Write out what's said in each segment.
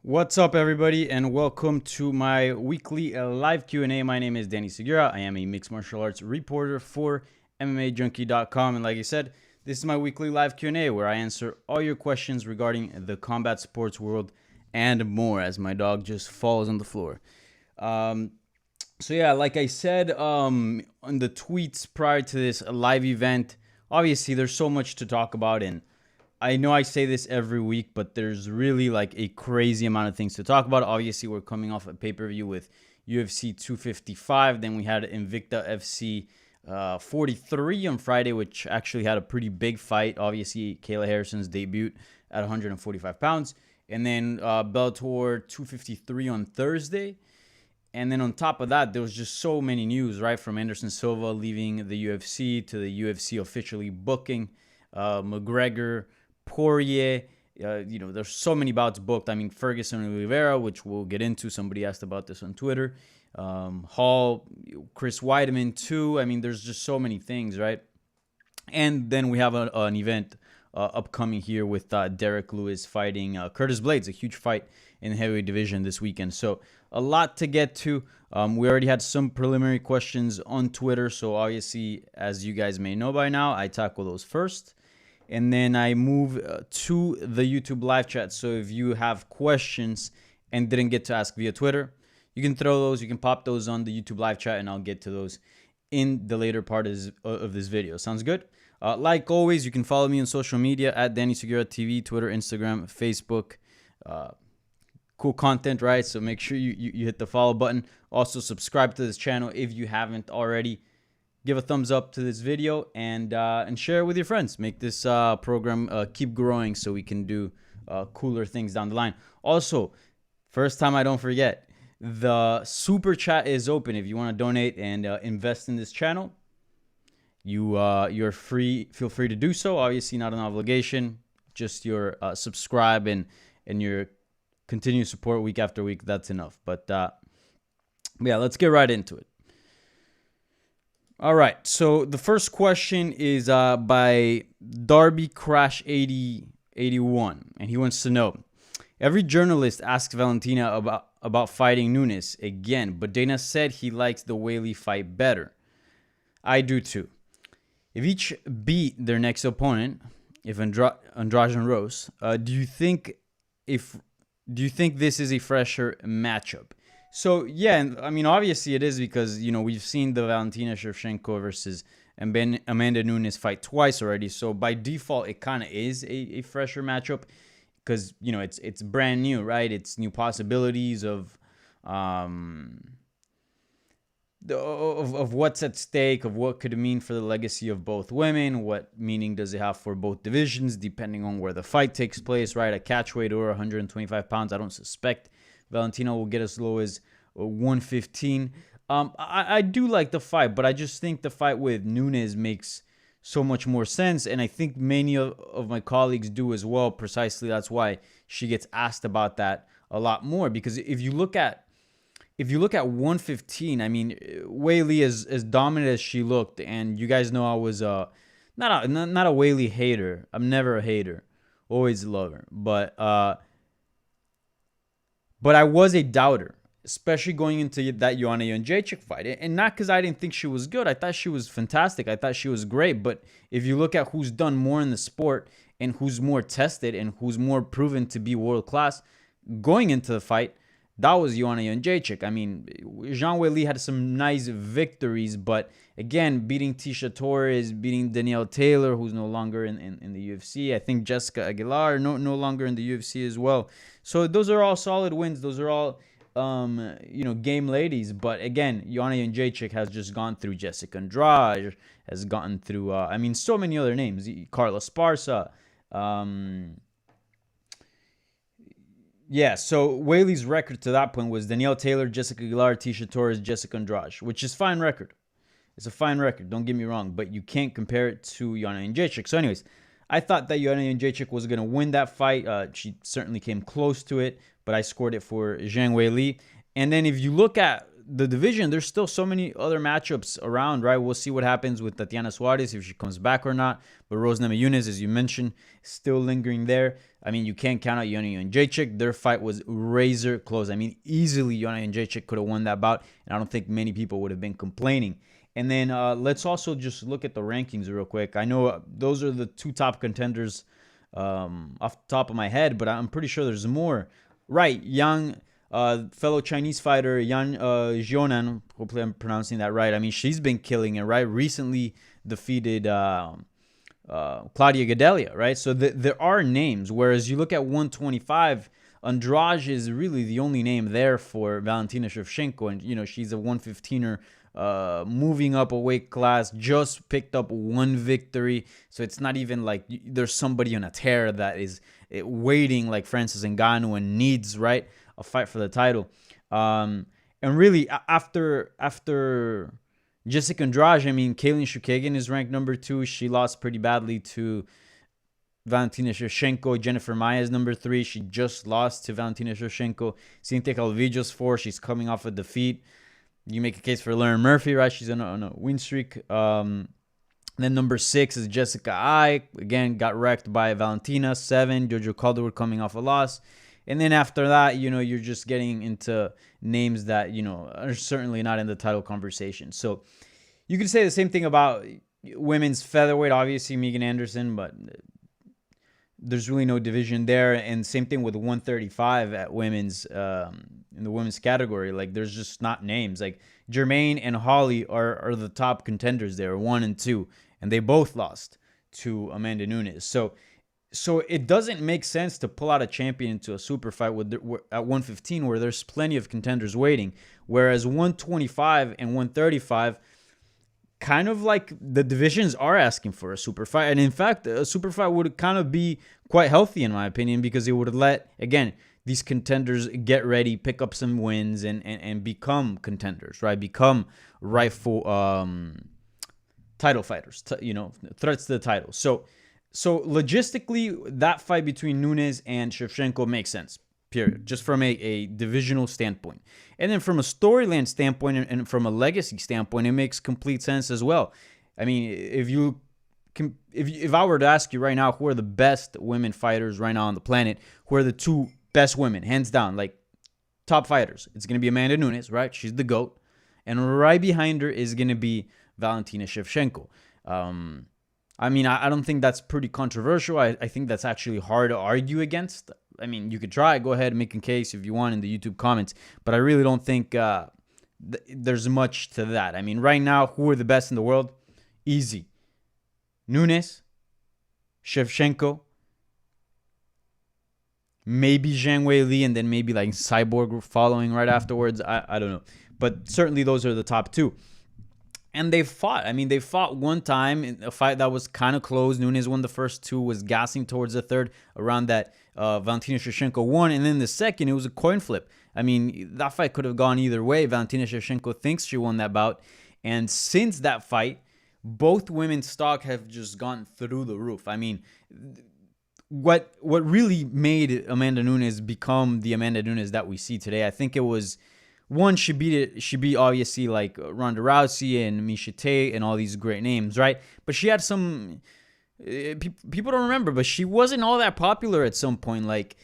What's up, everybody, and welcome to my weekly live Q&A. My name is Danny Segura. I am a mixed martial arts reporter for MMAJunkie.com, and like I said, this is my weekly live Q&A where I answer all your questions regarding the combat sports world and more, as my dog just falls on the floor. So yeah, like I said on the tweets prior to this live event, obviously there's so much to talk about, and I know I say this every week, but there's really like a crazy amount of things to talk about. Obviously, we're coming off a pay-per-view with UFC 255. Then we had Invicta FC 43 on Friday, which actually had a pretty big fight. Obviously, Kayla Harrison's debut at 145 pounds. And then Bellator 253 on Thursday. And then on top of that, there was just so many news, right? From Anderson Silva leaving the UFC to the UFC officially booking McGregor, Poirier, there's so many bouts booked. I mean, Ferguson and Oliveira, which we'll get into. Somebody asked about this on Twitter. Hall, Chris Weidman too. I mean, there's just so many things, right? And then we have an event upcoming here with Derek Lewis fighting Curtis Blades, a huge fight in the heavyweight division this weekend. So a lot to get to. We already had some preliminary questions on Twitter. So obviously, as you guys may know by now, I tackle those first. And then I move to the YouTube live chat. So if you have questions and didn't get to ask via Twitter, you can throw those. You can pop those on the YouTube live chat, and I'll get to those in the later part of this video. Sounds good? Like always, you can follow me on social media at Danny Segura TV, Twitter, Instagram, Facebook. Cool content, right? So make sure you hit the follow button. Also, subscribe to this channel if you haven't already. Give a thumbs up to this video and share it with your friends. Make this program keep growing so we can do cooler things down the line. Also, first time I don't forget, the super chat is open if you want to donate and invest in this channel. You're free. Feel free to do so. Obviously, not an obligation. Just your subscribe and your continued support week after week. That's enough. But yeah, let's get right into it. All right, so the first question is by Darby Crash 8081, and he wants to know: every journalist asks Valentina about fighting Nunes again, but Dana said he likes the Weili fight better. I do too. If each beat their next opponent, if Andrade and Rose, do you think this is a fresher matchup? So, yeah, I mean, obviously it is because, we've seen the Valentina Shevchenko versus Amanda Nunes fight twice already. So, by default, it kind of is a fresher matchup because, it's brand new, right? It's new possibilities of what's at stake, of what could it mean for the legacy of both women, what meaning does it have for both divisions, depending on where the fight takes place, right? A catchweight or 125 pounds, I don't suspect Valentina will get as low as 115. I do like the fight, but I just think the fight with Nunes makes so much more sense, and I think many of my colleagues do as well. Precisely, that's why she gets asked about that a lot more, because if you look at 115, I mean, Weili, as dominant as she looked, and you guys know I was not a Weili hater. I'm never a hater, always a lover. But I was a doubter, especially going into that Joanna Jędrzejczyk fight. And not because I didn't think she was good. I thought she was fantastic. I thought she was great. But if you look at who's done more in the sport and who's more tested and who's more proven to be world class going into the fight, that was Joanna Jędrzejczyk. I mean, Zhang Weili had some nice victories, but again, beating Tisha Torres, beating Danielle Taylor, who's no longer in the UFC. I think Jessica Aguilar, no longer in the UFC as well. So those are all solid wins. Those are all, game ladies. But again, Joanna Jędrzejczyk has just gone through Jessica Andrade, has gotten through, so many other names. Carla Esparza. Yeah, so Weili's record to that point was Danielle Taylor, Jessica Aguilar, Tisha Torres, Jessica Andrade, which is fine record. It's a fine record, don't get me wrong, but you can't compare it to Joanna Jędrzejczyk. So anyways, I thought that Joanna Jędrzejczyk was going to win that fight. She certainly came close to it, but I scored it for Zhang Weili. And then if you look at the division, there's still so many other matchups around, right? We'll see what happens with Tatiana Suarez, if she comes back or not. But Rose Namajunas, as you mentioned, still lingering there. I mean, you can't count out Joanna Jędrzejczyk. Their fight was razor close. I mean, easily Joanna Jędrzejczyk could have won that bout, and I don't think many people would have been complaining. And then let's also just look at the rankings real quick. I know those are the two top contenders off the top of my head, but I'm pretty sure there's more. Right, fellow Chinese fighter Yan Xiaonan, hopefully I'm pronouncing that right. I mean, she's been killing it, right? Recently defeated Claudia Gadelha, right? So there are names, whereas you look at 125, Andrade is really the only name there for Valentina Shevchenko, and, you know, she's a 115er, moving up a weight class, just picked up one victory, so it's not even like there's somebody on a tear that is waiting like Francis Ngannou and needs, right, a fight for the title. And really, after Jessica Andrade, I mean, Kaylin Chukagian is ranked number 2. She lost pretty badly to Valentina Shevchenko. Jennifer Maia is number 3. She just lost to Valentina Shevchenko. Cynthia Calvillo's 4. She's coming off a defeat. You make a case for Lauren Murphy, right? She's on a win streak. Then number 6 is Jessica Ai. Again, got wrecked by Valentina. 7, Jojo Calderwood coming off a loss. And then after that, you know, you're just getting into names that, you know, are certainly not in the title conversation. So you could say the same thing about women's featherweight, obviously Megan Anderson, but there's really no division there. And same thing with 135 at women's, in the women's category. Like, there's just not names. Like, Jermaine and Holly are the top contenders there, 1 and 2, and they both lost to Amanda Nunes. So it doesn't make sense to pull out a champion into a super fight at 115 where there's plenty of contenders waiting. Whereas 125 and 135, kind of like the divisions are asking for a super fight. And in fact, a super fight would kind of be quite healthy in my opinion, because it would let, again, these contenders get ready, pick up some wins, and become contenders, right? Become rightful title fighters, you know, threats to the title. So logistically, that fight between Nunes and Shevchenko makes sense, period, just from a divisional standpoint. And then from a storyline standpoint and from a legacy standpoint, it makes complete sense as well. I mean, if I were to ask you right now, who are the best women fighters right now on the planet, who are the 2 best women, hands down, like top fighters, it's going to be Amanda Nunes, right? She's the GOAT. And right behind her is going to be Valentina Shevchenko. I mean, I don't think that's pretty controversial. I think that's actually hard to argue against. I mean, you could try. Go ahead and make a case if you want in the YouTube comments. But I really don't think there's much to that. I mean, right now, who are the best in the world? Easy. Nunes, Shevchenko, maybe Zhang Weili, and then maybe like Cyborg following right afterwards. I don't know. But certainly those are the top 2. And they fought. I mean, they fought one time in a fight that was kind of close. Nunes won the first 2, was gassing towards the third. Around that, Valentina Shevchenko won. And then the second, it was a coin flip. I mean, that fight could have gone either way. Valentina Shevchenko thinks she won that bout. And since that fight, both women's stock have just gone through the roof. I mean, what really made Amanda Nunes become the Amanda Nunes that we see today, I think it was... One, she beat obviously like Ronda Rousey and Miesha Tate and all these great names, right? But she had some people don't remember, but she wasn't all that popular at some point. Like,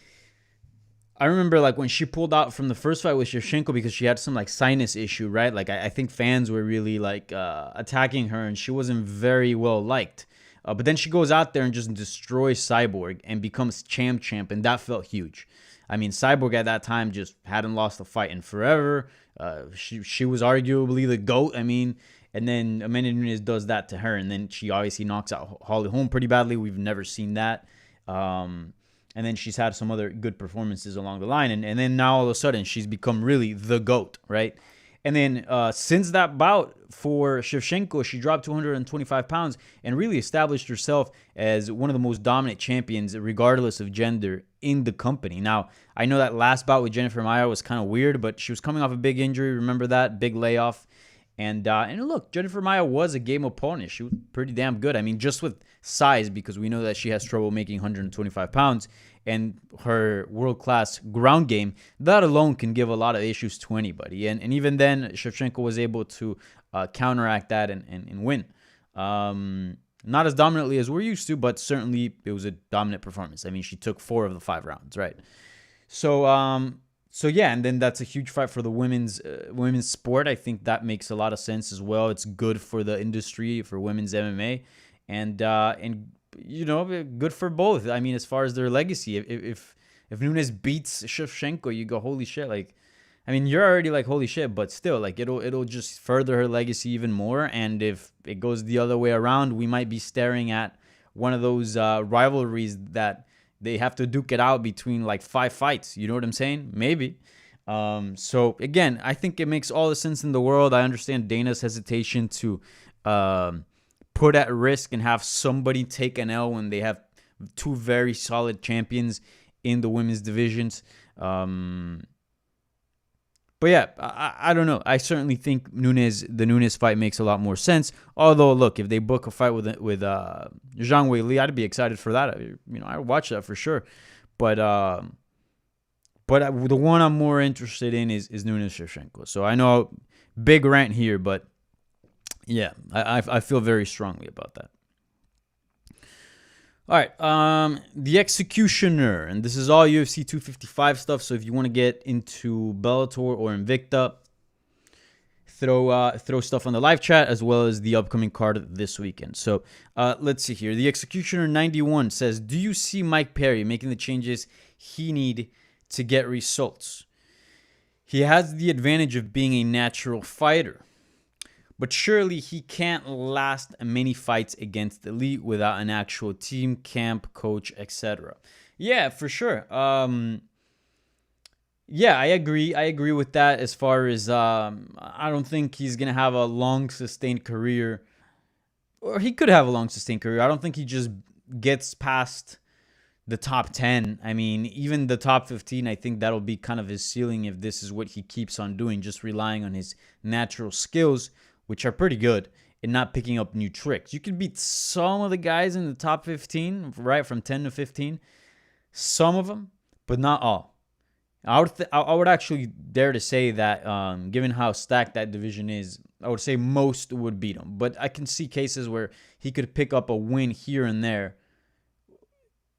I remember like when she pulled out from the first fight with Shevchenko because she had some like sinus issue, right? Like I think fans were really like attacking her, and she wasn't very well liked. But then she goes out there and just destroys Cyborg and becomes champ, and that felt huge. I mean, Cyborg at that time just hadn't lost a fight in forever. She was arguably the GOAT. I mean, and then Amanda Nunes does that to her, and then she obviously knocks out Holly Holm pretty badly. We've never seen that. And then she's had some other good performances along the line. And then now all of a sudden she's become really the GOAT, right? And then since that bout for Shevchenko, she dropped 225 pounds and really established herself as one of the most dominant champions, regardless of gender, in the company. Now, I know that last bout with Jennifer Maia was kind of weird, but she was coming off a big injury. Remember that? Big layoff. And look, Jennifer Maia was a game opponent. She was pretty damn good. I mean, just with size, because we know that she has trouble making 125 pounds. and her world-class ground game, that alone can give a lot of issues to anybody. And even then, Shevchenko was able to counteract that and win. Not as dominantly as we're used to, but certainly it was a dominant performance. I mean, she took 4 of the 5 rounds, right? So yeah, and then that's a huge fight for the women's sport. I think that makes a lot of sense as well. It's good for the industry, for women's MMA, and good for both. I mean, as far as their legacy, if Nunes beats Shevchenko, you go, holy shit! Like, I mean, you're already like, holy shit, but still, like, it'll just further her legacy even more. And if it goes the other way around, we might be staring at one of those rivalries that they have to duke it out between like 5 fights. You know what I'm saying? Maybe. So again, I think it makes all the sense in the world. I understand Dana's hesitation to put at risk and have somebody take an L when they have 2 very solid champions in the women's divisions. But yeah, I don't know. I certainly think the Nunes fight makes a lot more sense. Although, look, if they book a fight with Zhang Weili, I'd be excited for that. I'd watch that for sure. But the one I'm more interested in is Nunes Shevchenko. So I know, big rant here, but yeah, I feel very strongly about that. All right, the Executioner, and this is all UFC 255 stuff. So if you want to get into Bellator or Invicta, throw stuff on the live chat as well as the upcoming card this weekend. So let's see here. The Executioner 91 says, "Do you see Mike Perry making the changes he need to get results? He has the advantage of being a natural fighter. But surely he can't last many fights against elite without an actual team, camp, coach, etc." Yeah, for sure. Yeah, I agree. I agree with that as far as I don't think he's going to have a long sustained career. Or he could have a long sustained career. I don't think he just gets past the top 10. I mean, even the top 15, I think that'll be kind of his ceiling if this is what he keeps on doing, just relying on his natural skills, which are pretty good, and not picking up new tricks. You could beat some of the guys in the top 15, right, from 10 to 15. Some of them, but not all. I would actually dare to say that, given how stacked that division is, I would say most would beat him. But I can see cases where he could pick up a win here and there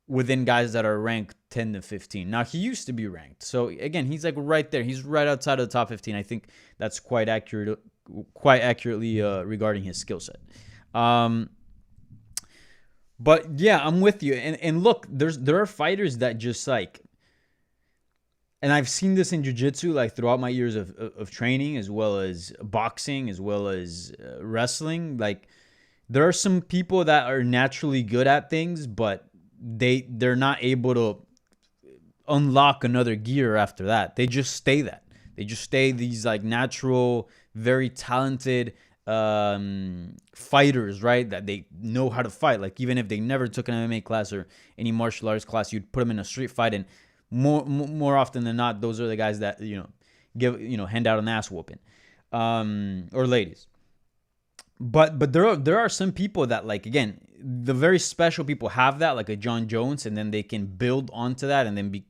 within guys that are ranked 10 to 15. Now, he used to be ranked. So, again, he's like right there. He's right outside of the top 15. I think that's quite accurately regarding his skill set. But yeah, I'm with you. And look, there are fighters that just like, and I've seen this in jiu-jitsu like throughout my years of training, as well as boxing, as well as wrestling. Like, there are some people that are naturally good at things, but they're not able to unlock another gear after that. They just stay that. They just stay these like natural, very talented fighters, right? That they know how to fight. Like, even if they never took an MMA class or any martial arts class, you'd put them in a street fight, and more often than not, those are the guys that hand out an ass whooping, or ladies. But there are some people that, like, again, the very special people have that, like a John Jones, and then they can build onto that and then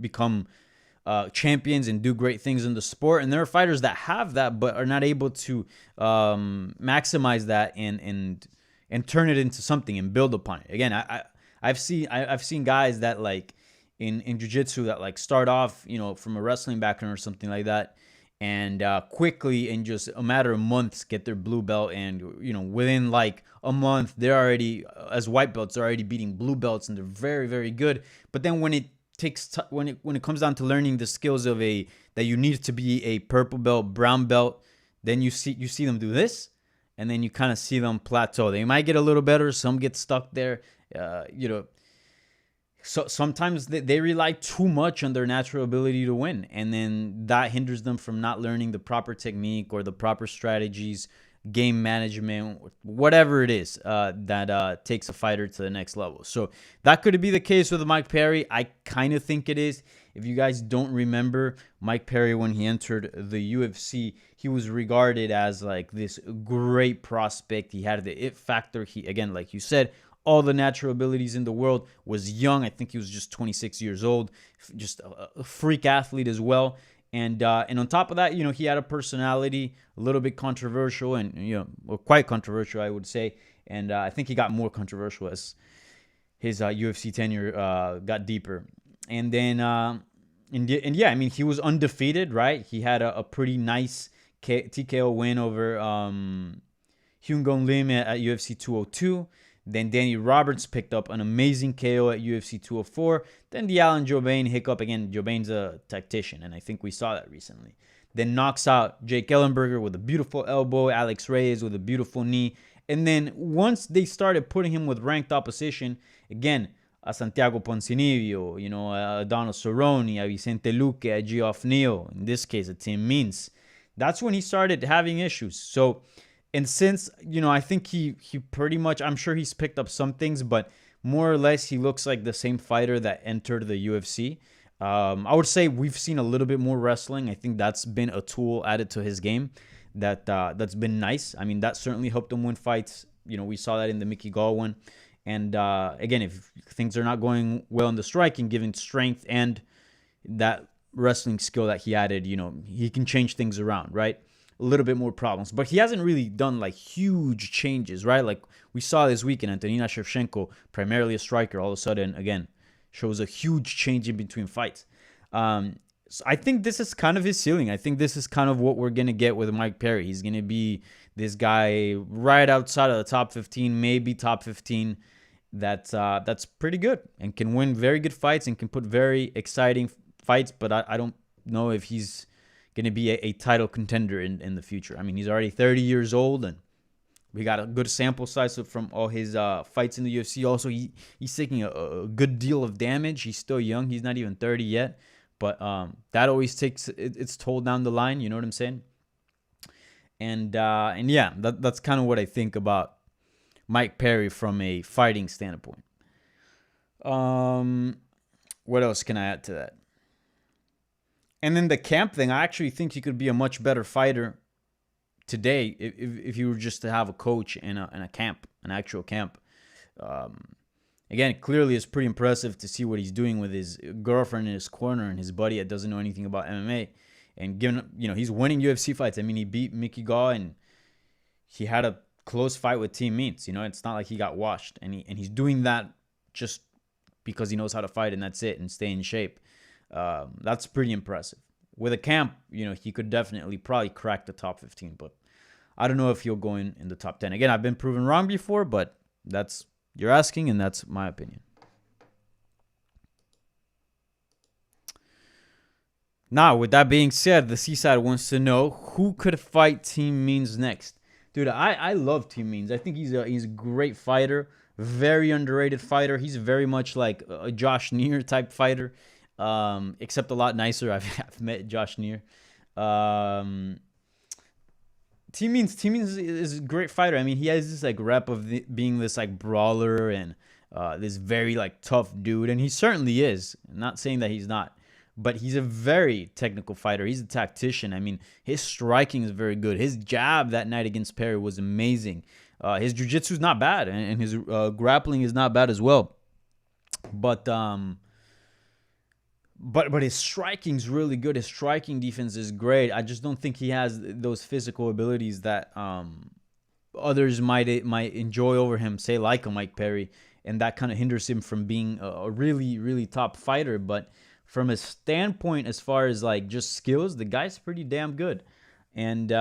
become champions and do great things in the sport. And there are fighters that have that but are not able to maximize that and turn it into something and build upon it. Again, I've seen guys that, like, in jiu-jitsu that, like, start off from a wrestling background or something like that, and quickly, in just a matter of months, get their blue belt, and within like a month, they're already, as white belts, they're already beating blue belts, and they're very, very good. But then when it comes down to learning the skills of that you need to be a purple belt, brown belt, then you see them do this, and then you kind of see them plateau. They might get a little better, some get stuck there, So sometimes they rely too much on their natural ability to win, and then that hinders them from not learning the proper technique or the proper strategies, game management, whatever it is that takes a fighter to the next level. So that could be the case with Mike Perry. I kind of think it is. If you guys don't remember, Mike Perry, when he entered the UFC, he was regarded as like this great prospect. He had the it factor. He, again, like you said, all the natural abilities in the world, was young. I think he was just 26 years old, just a freak athlete as well. And on top of that, he had a personality, a little bit controversial, and well, quite controversial, I would say. And I think he got more controversial as his UFC tenure got deeper. And then, yeah, I mean, he was undefeated, right? He had a pretty nice TKO win over Hyun-Gon Lim at UFC 202. Then Danny Roberts picked up an amazing KO at UFC 204. Then the Alan Jouban hiccup. Again, Jouban's a tactician, and I think we saw that recently. Then knocks out Jake Ellenberger with a beautiful elbow, Alex Reyes with a beautiful knee. And then once they started putting him with ranked opposition, again, a Santiago Ponzinibbio, a Donald Cerrone, a Vicente Luque, a Geoff Neal, in this case, a Tim Means, that's when he started having issues. So, and since, I think he pretty much, I'm sure he's picked up some things, but more or less he looks like the same fighter that entered the UFC. I would say we've seen a little bit more wrestling. I think that's been a tool added to his game that's been nice. I mean, that certainly helped him win fights. We saw that in the Mickey Gall one. And again, if things are not going well in the striking, given strength and that wrestling skill that he added, he can change things around, right? A little bit more problems. But he hasn't really done like huge changes, right? Like we saw this weekend, Valentina Shevchenko, primarily a striker, all of a sudden, again, shows a huge change in between fights. So I think this is kind of his ceiling. I think this is kind of what we're going to get with Mike Perry. He's going to be this guy right outside of the top 15, maybe top 15. That's pretty good and can win very good fights and can put very exciting fights. But I don't know if he's going to be a title contender in the future. I mean, he's already 30 years old, and we got a good sample size from all his fights in the UFC. Also, he's taking a good deal of damage. He's still young. He's not even 30 yet. But that always takes its toll down the line. You know what I'm saying? And yeah, that's kind of what I think about Mike Perry from a fighting standpoint. What else can I add to that? And then the camp thing, I actually think he could be a much better fighter today if you were just to have a coach and a camp, an actual camp. Again, clearly it's pretty impressive to see what he's doing with his girlfriend in his corner and his buddy that doesn't know anything about MMA. And given, he's winning UFC fights. I mean, he beat Mickey Gall and he had a close fight with Team Meats. It's not like he got washed. And he's doing that just because he knows how to fight and that's it, and stay in shape. That's pretty impressive. With a camp, he could definitely probably crack the top 15, but I don't know if he'll go in the top 10. Again, I've been proven wrong before, but that's you're asking, and that's my opinion. Now, with that being said, the Seaside wants to know who could fight Team Means next. Dude, I love Team Means. I think he's a great fighter, very underrated fighter. He's very much like a Josh Neer type fighter, except a lot nicer. I've met Josh Neer. Team Means is a great fighter. I mean, he has this like rep of being this like brawler and this very like tough dude, and he certainly is. I'm not saying that he's not, but he's a very technical fighter. He's a tactician. I mean, his striking is very good. His jab that night against Perry was amazing. His jiu-jitsu is not bad, and his grappling is not bad as well. But his striking is really good. His striking defense is great. I just don't think he has those physical abilities that others might enjoy over him, say like a Mike Perry, and that kind of hinders him from being a really, really top fighter. But from a standpoint, as far as like just skills, the guy's pretty damn good. And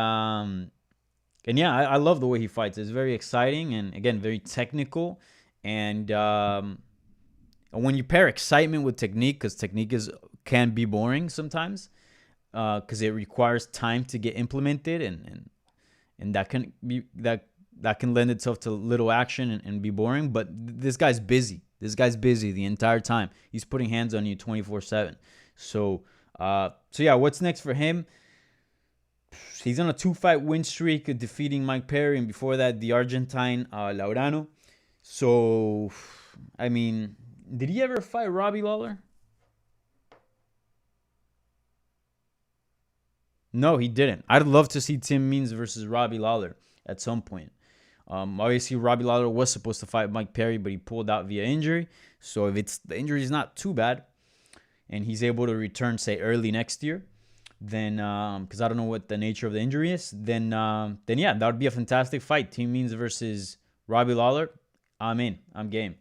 yeah, I love the way he fights. It's very exciting and, again, very technical. And when you pair excitement with technique, because technique can be boring sometimes, because it requires time to get implemented, and that can be that can lend itself to little action and be boring. But this guy's busy. This guy's busy the entire time. He's putting hands on you 24/7. So yeah, what's next for him? He's on a 2-fight win streak, defeating Mike Perry, and before that, the Argentine Laurano. So, I mean, did he ever fight Robbie Lawler? No, he didn't. I'd love to see Tim Means versus Robbie Lawler at some point. Obviously, Robbie Lawler was supposed to fight Mike Perry, but he pulled out via injury. So if the injury is not too bad, and he's able to return, say, early next year, then because I don't know what the nature of the injury is, then yeah, that would be a fantastic fight. Team Means versus Robbie Lawler. I'm in. I'm game.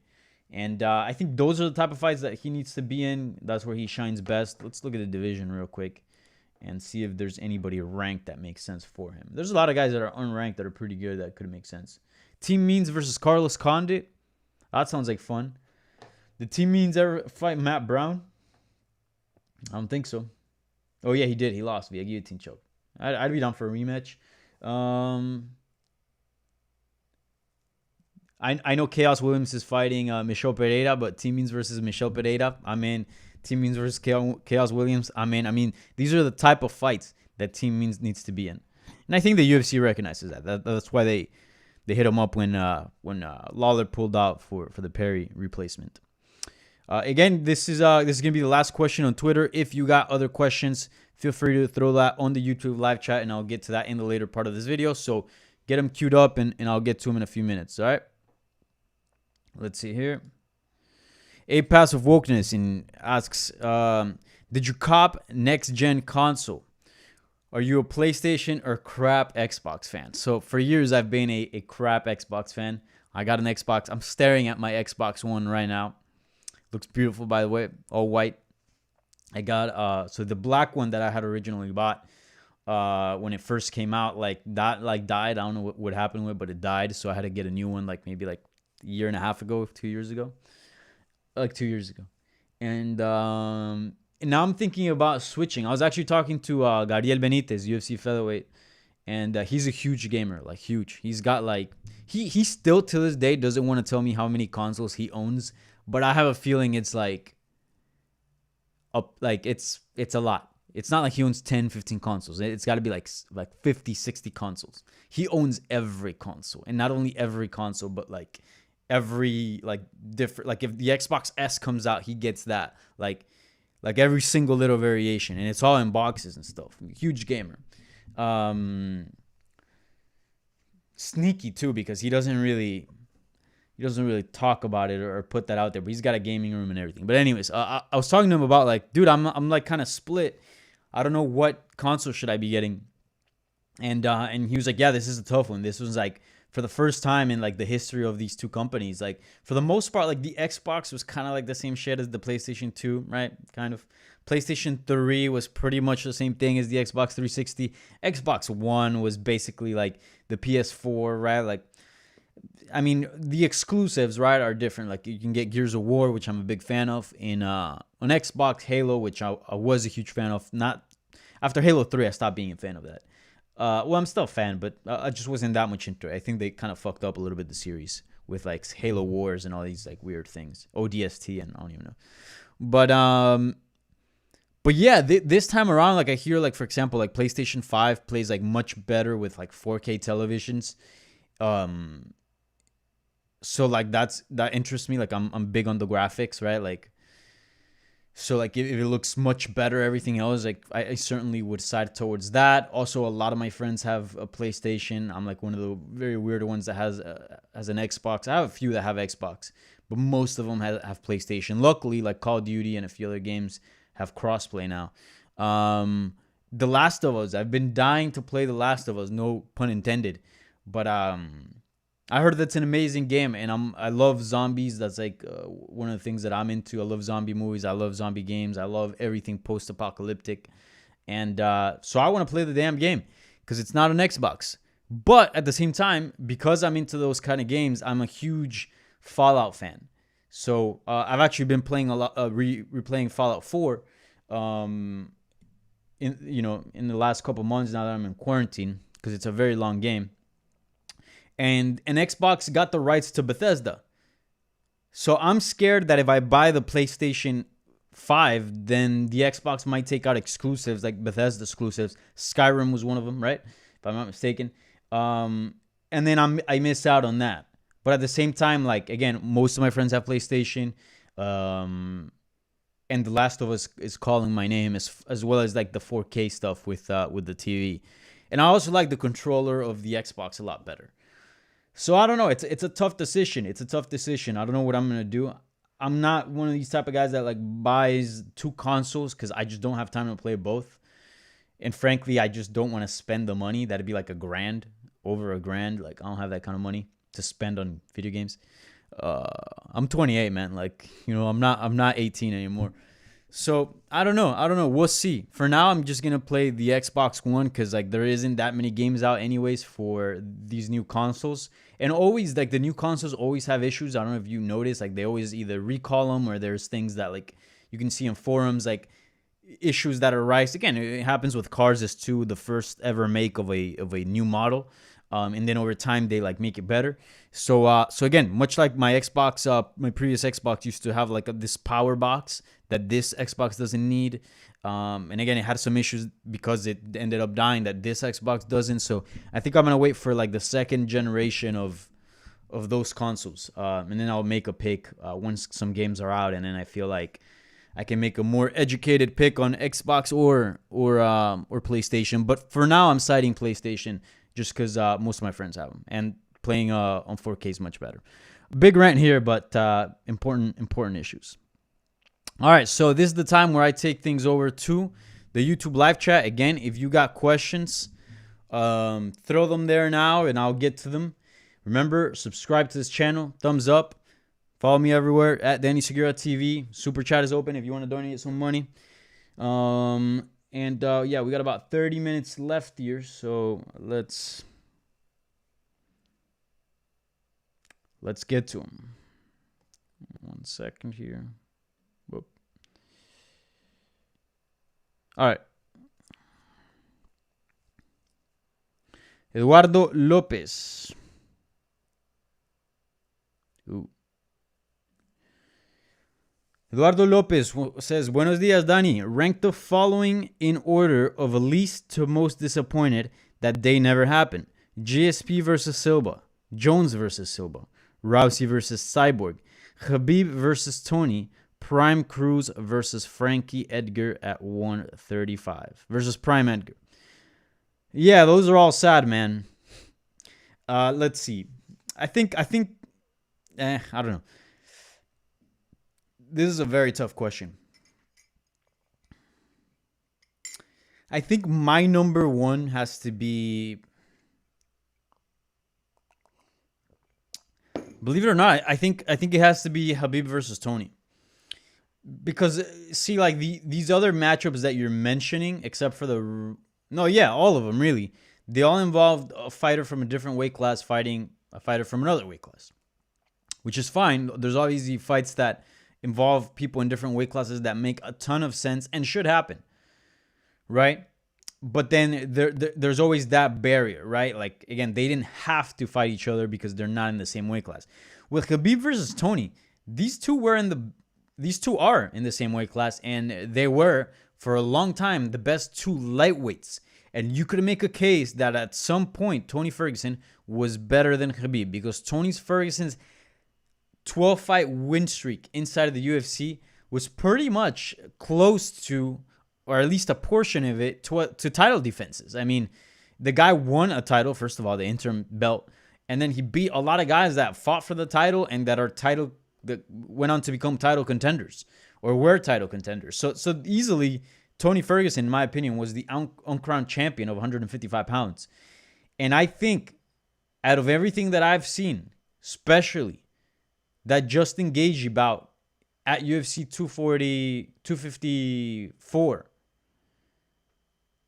And I think those are the type of fights that he needs to be in. That's where he shines best. Let's look at the division real quick and see if there's anybody ranked that makes sense for him. There's a lot of guys that are unranked that are pretty good that could make sense. Team Means versus Carlos Condit. That sounds like fun. Did Team Means ever fight Matt Brown? I don't think so. Oh, yeah, he did. He lost via guillotine choke. I'd be down for a rematch. I know Chaos Williams is fighting Michel Pereira, but Team Means versus Michel Pereira, I'm in. Team Means versus Chaos Williams, I'm in. I mean, these are the type of fights that Team Means needs to be in. And I think the UFC recognizes that. That's why they hit him up when Lawler pulled out for the Perry replacement. Again, this is going to be the last question on Twitter. If you got other questions, feel free to throw that on the YouTube live chat, and I'll get to that in the later part of this video. So get them queued up, and I'll get to them in a few minutes. All right? Let's see here. A Passive Wokeness asks, did you cop next-gen console? Are you a PlayStation or crap Xbox fan? So for years, I've been a crap Xbox fan. I got an Xbox. I'm staring at my Xbox One right now. Looks beautiful, by the way, all white. I got so the black one that I had originally bought when it first came out, died. I don't know what happened with it, but it died. So I had to get a new one, maybe a year and a half ago, 2 years ago, 2 years ago. And now I'm thinking about switching. I was actually talking to Gabriel Benitez, UFC featherweight, and he's a huge gamer, huge. He's got he still to this day doesn't want to tell me how many consoles he owns. But I have a feeling it's it's a lot. It's not like he owns 10, 15 consoles. It's got to be like 50, 60 consoles. He owns every console. And not only every console, but every different, if the Xbox S comes out, he gets that. Like every single little variation. And it's all in boxes and stuff. Huge gamer. Sneaky too, because he doesn't really talk about it or put that out there, but he's got a gaming room and everything. But anyways, I was talking to him about dude, I'm kind of split. I don't know what console should I be getting. And he was like, yeah, this is a tough one. This was for the first time in the history of these two companies. For the most part, the Xbox was kind of the same shit as the PlayStation 2, right? Kind of. PlayStation 3 was pretty much the same thing as the Xbox 360. Xbox One was basically the PS4, right? I mean, the exclusives, right, are different. You can get Gears of War, which I'm a big fan of, on Xbox, Halo, which I was a huge fan of. Not after Halo 3, I stopped being a fan of that. Well, I'm still a fan, but I just wasn't that much into it. I think they kind of fucked up a little bit the series with Halo Wars and all these weird things, ODST, and I don't even know. But yeah, this time around, I hear for example, PlayStation 5 plays much better with 4K televisions. So that interests me. I'm big on the graphics, right? So if it looks much better, everything else, I certainly would side towards that. Also, a lot of my friends have a PlayStation. I'm one of the very weird ones that has an Xbox. I have a few that have Xbox, but most of them have PlayStation. Luckily, Call of Duty and a few other games have crossplay now. The Last of Us, I've been dying to play The Last of Us, no pun intended, but I heard that's an amazing game, and I love zombies. That's one of the things that I'm into. I love zombie movies. I love zombie games. I love everything post-apocalyptic. And so I want to play the damn game because it's not an Xbox. But at the same time, because I'm into those kind of games, I'm a huge Fallout fan. So I've actually been playing a lot, replaying Fallout 4 in the last couple months now that I'm in quarantine because it's a very long game. And Xbox got the rights to Bethesda. So I'm scared that if I buy the PlayStation 5, then the Xbox might take out exclusives, Bethesda exclusives. Skyrim was one of them, right? If I'm not mistaken. And then I miss out on that. But at the same time, again, most of my friends have PlayStation. And The Last of Us is calling my name as well as the 4K stuff with the TV. And I also like the controller of the Xbox a lot better. So I don't know. It's a tough decision. It's a tough decision. I don't know what I'm gonna do. I'm not one of these type of guys that like buys two consoles because I just don't have time to play both. And frankly, I just don't want to spend the money. That'd be like a grand, over a grand. Like I don't have that kind of money to spend on video games. Uh, I'm 28, man. Like I'm not 18 anymore. So I don't know. I don't know. We'll see. For now, I'm just gonna play the Xbox One because like there isn't that many games out anyways for these new consoles. And always like the new consoles always have issues. I don't know if you notice. Like they always either recall them or there's things that like you can see in forums like issues that arise. Again, it happens with cars as too. The first ever make of a new model. And then over time they like make it better. So again, much like my Xbox, my previous Xbox used to have like this power box that this Xbox doesn't need. And again, it had some issues because it ended up dying that this Xbox doesn't. So I think I'm gonna wait for like the second generation of those consoles, and then I'll make a pick once some games are out, and then I feel like I can make a more educated pick on Xbox or PlayStation. But for now, I'm citing PlayStation just because most of my friends have them, and playing on 4K is much better. Big rant here, but important issues. All right, so this is the time where I take things over to the YouTube live chat. Again, if you got questions, throw them there now, and I'll get to them. Remember, subscribe to this channel, thumbs up. Follow me everywhere at Danny Segura TV. Super chat is open if you want to donate some money. Yeah, we got about 30 minutes left here, so let's get to them. 1 second here. Whoop. All right. Eduardo Lopez. Ooh. Eduardo Lopez says, Buenos dias, Dani. Rank the following in order of least to most disappointed that they never happened. GSP versus Silva. Jones versus Silva. Rousey versus Cyborg. Khabib versus Tony. Prime Cruz versus Frankie Edgar at 135. Versus Prime Edgar. Yeah, those are all sad, man. Let's see. I don't know. This is a very tough question. I think my number one has to be, believe it or not, I think it has to be Khabib versus Tony. Because see, like these other matchups that you're mentioning, except for all of them really, they all involved a fighter from a different weight class fighting a fighter from another weight class, which is fine. There's obviously fights that involve people in different weight classes that make a ton of sense and should happen, right? But then there's always that barrier, right? Like, again, they didn't have to fight each other because they're not in the same weight class. With Khabib versus Tony, these two are in the same weight class, and they were for a long time the best two lightweights. And you could make a case that at some point Tony Ferguson was better than Khabib, because Ferguson's 12-fight win streak inside of the UFC was pretty much close to, or at least a portion of it, to title defenses. I mean, the guy won a title, first of all, the interim belt, and then he beat a lot of guys that fought for the title and that went on to become title contenders or were title contenders. So easily, Tony Ferguson, in my opinion, was the uncrowned champion of 155 pounds. And I think out of everything that I've seen, especially that Justin Gaethje bout at UFC 254,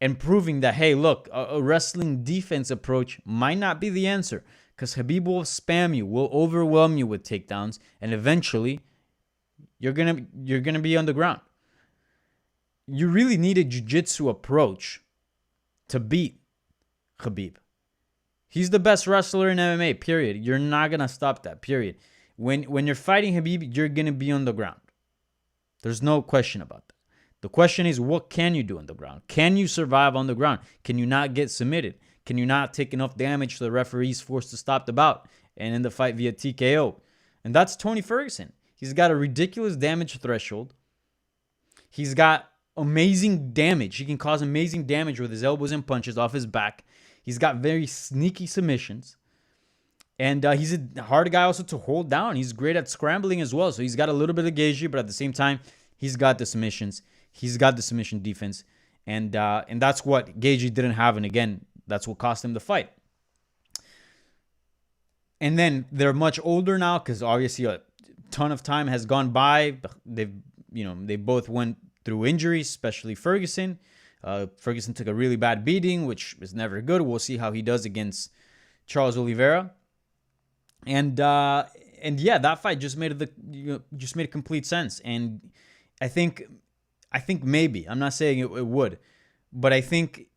and proving that, hey, look, a wrestling defense approach might not be the answer, because Khabib will spam you, will overwhelm you with takedowns, and eventually you're gonna be on the ground. You really need a jiu-jitsu approach to beat Khabib. He's the best wrestler in MMA, period. You're not gonna stop that, period. When you're fighting Khabib, you're going to be on the ground. There's no question about that. The question is, what can you do on the ground? Can you survive on the ground? Can you not get submitted? Can you not take enough damage so the referee's forced to stop the bout and end the fight via TKO? And that's Tony Ferguson. He's got a ridiculous damage threshold. He's got amazing damage. He can cause amazing damage with his elbows and punches off his back. He's got very sneaky submissions. And he's a hard guy also to hold down. He's great at scrambling as well. So he's got a little bit of Gaethje, but at the same time, he's got the submissions. He's got the submission defense. And that's what Gaethje didn't have. And again, that's what cost him the fight. And then they're much older now because obviously a ton of time has gone by. They both went through injuries, especially Ferguson. Ferguson took a really bad beating, which is never good. We'll see how he does against Charles Oliveira. And yeah, that fight just made complete sense. And I think maybe, I'm not saying it would, but I think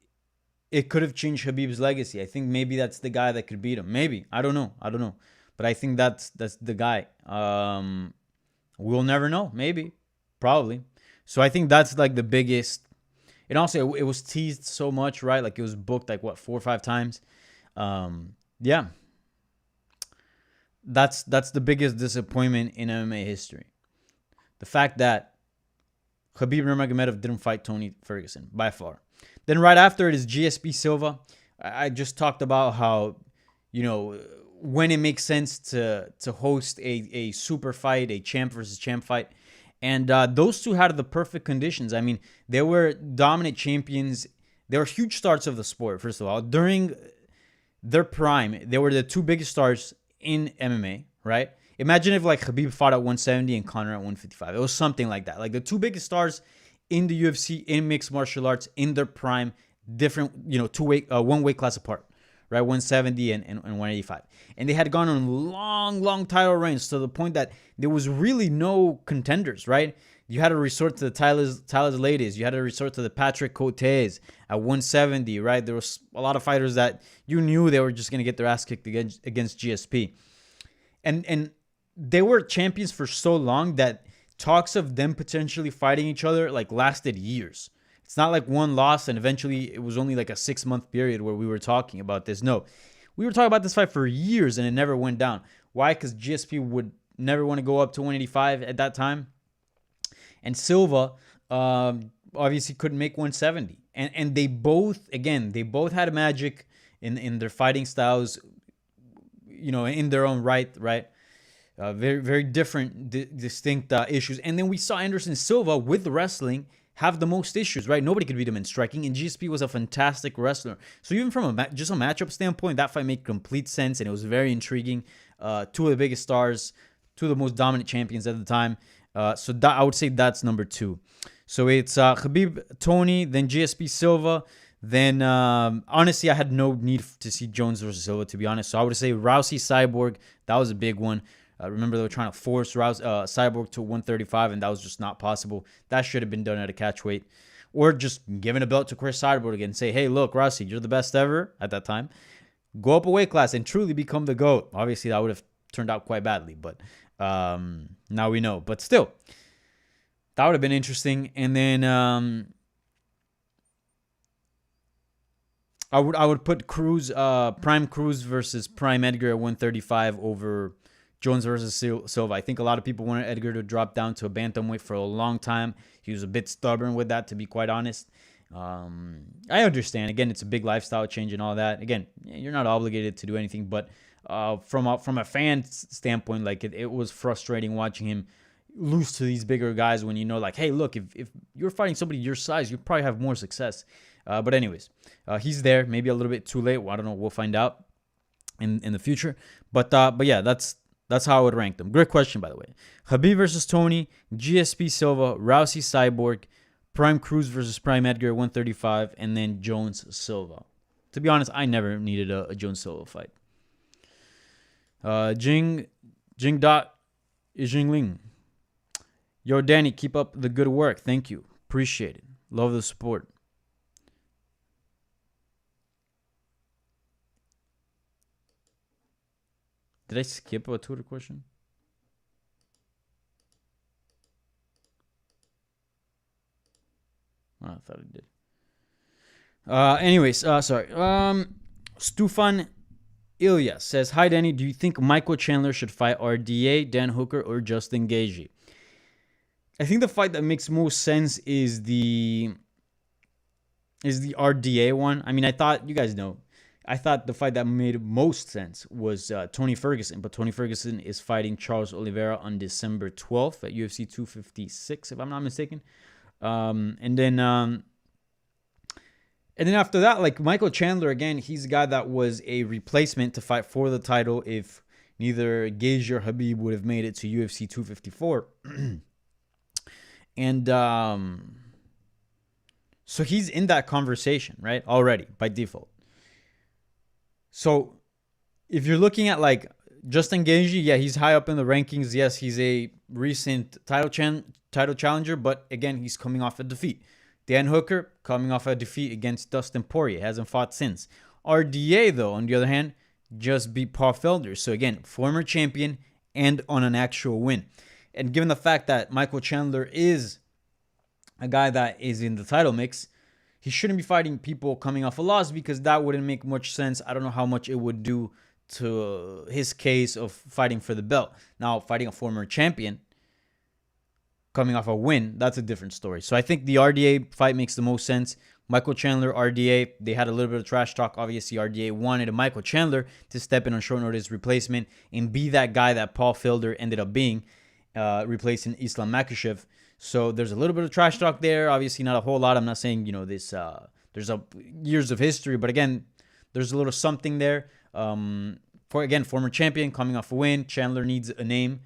it could have changed Khabib's legacy. I think maybe that's the guy that could beat him. Maybe. I don't know. But I think that's the guy. We'll never know. Maybe. Probably. So I think that's like the biggest. And also, it was teased so much, right? Like it was booked like 4 or 5 times. Yeah. That's the biggest disappointment in MMA history. The fact that Khabib Nurmagomedov didn't fight Tony Ferguson, by far. Then right after it is GSP Silva. I just talked about how, when it makes sense to host a super fight, a champ versus champ fight. And those two had the perfect conditions. I mean, they were dominant champions. They were huge stars of the sport, first of all. During their prime, they were the 2 biggest stars in MMA, right? Imagine if like Khabib fought at 170 and Conor at 155. It was something like that. Like the 2 biggest stars in the UFC, in mixed martial arts, in their prime, different, one weight class apart, right? 170 and 185. And they had gone on long title reigns to the point that there was really no contenders, right? You had to resort to the Tyler's ladies. You had to resort to the Patrick Cotes at 170, right? There was a lot of fighters that you knew they were just going to get their ass kicked against GSP. And they were champions for so long that talks of them potentially fighting each other like lasted years. It's not like one loss and eventually it was only like a 6-month period where we were talking about this. No, we were talking about this fight for years and it never went down. Why? Because GSP would never want to go up to 185 at that time. And Silva obviously couldn't make 170. And they both had a magic in their fighting styles, in their own right? Very, very different, distinct issues. And then we saw Anderson Silva with the wrestling have the most issues, right? Nobody could beat him in striking, and GSP was a fantastic wrestler. So even from just a matchup standpoint, that fight made complete sense, and it was very intriguing. 2 of the biggest stars, 2 of the most dominant champions at the time. So that, I would say that's number 2. So it's Khabib, Tony, then GSP Silva. Then, honestly, I had no need to see Jones versus Silva, to be honest. So I would say Rousey, Cyborg, that was a big one. Remember, they were trying to force Cyborg to 135, and that was just not possible. That should have been done at a catch weight. Or just giving a belt to Chris Cyborg and say, hey, look, Rousey, you're the best ever at that time. Go up a weight class and truly become the GOAT. Obviously, that would have turned out quite badly, but now we know. But still, that would have been interesting. And then I would put Cruz, Prime Cruz versus Prime Edgar at 135 over Jones versus Silva. I think a lot of people wanted Edgar to drop down to a bantamweight for a long time. He was a bit stubborn with that, to be quite honest. I understand. Again, it's a big lifestyle change and all that. Again, you're not obligated to do anything, but from a fan standpoint, like it was frustrating watching him lose to these bigger guys when like, hey, look, if you're fighting somebody your size, you probably have more success. But anyways, he's there. Maybe a little bit too late. Well, I don't know. We'll find out in the future. But yeah, that's how I would rank them. Great question, by the way. Khabib versus Tony, GSP Silva, Rousey Cyborg, Prime Cruz versus Prime Edgar 135, and then Jones Silva. To be honest, I never needed a Jones Silva fight. Jing Dot Jingling. Yo, Danny, keep up the good work. Thank you. Appreciate it. Love the support. Did I skip a Twitter question? Oh, I thought I did. Anyways, sorry. Stufan Ilya says, hi, Danny. Do you think Michael Chandler should fight RDA, Dan Hooker, or Justin Gaethje? I think the fight that makes most sense is the RDA one. I mean, I thought, you guys know, I thought the fight that made most sense was Tony Ferguson, but Tony Ferguson is fighting Charles Oliveira on December 12th at UFC 256, if I'm not mistaken. And then after that, like Michael Chandler, again, he's a guy that was a replacement to fight for the title if neither Gaethje or Khabib would have made it to UFC 254. And so he's in that conversation, right? Already, by default. So if you're looking at like Justin Gaethje, yeah, he's high up in the rankings. Yes, he's a recent title challenger, but again, he's coming off a defeat. Dan Hooker coming off a defeat against Dustin Poirier, hasn't fought since. RDA, though, on the other hand, just beat Paul Felder. So again, former champion and on an actual win. And given the fact that Michael Chandler is a guy that is in the title mix, he shouldn't be fighting people coming off a loss because that wouldn't make much sense. I don't know how much it would do to his case of fighting for the belt. Now, fighting a former champion coming off a win, that's a different story. So I think the RDA fight makes the most sense. Michael Chandler, RDA, they had a little bit of trash talk. Obviously, RDA wanted a Michael Chandler to step in on short notice replacement and be that guy that Paul Felder ended up being, replacing Islam Makhachev. So there's a little bit of trash talk there. Obviously, not a whole lot. I'm not saying, this, there's years of history, but again, there's a little something there. Former champion coming off a win. Chandler needs a name.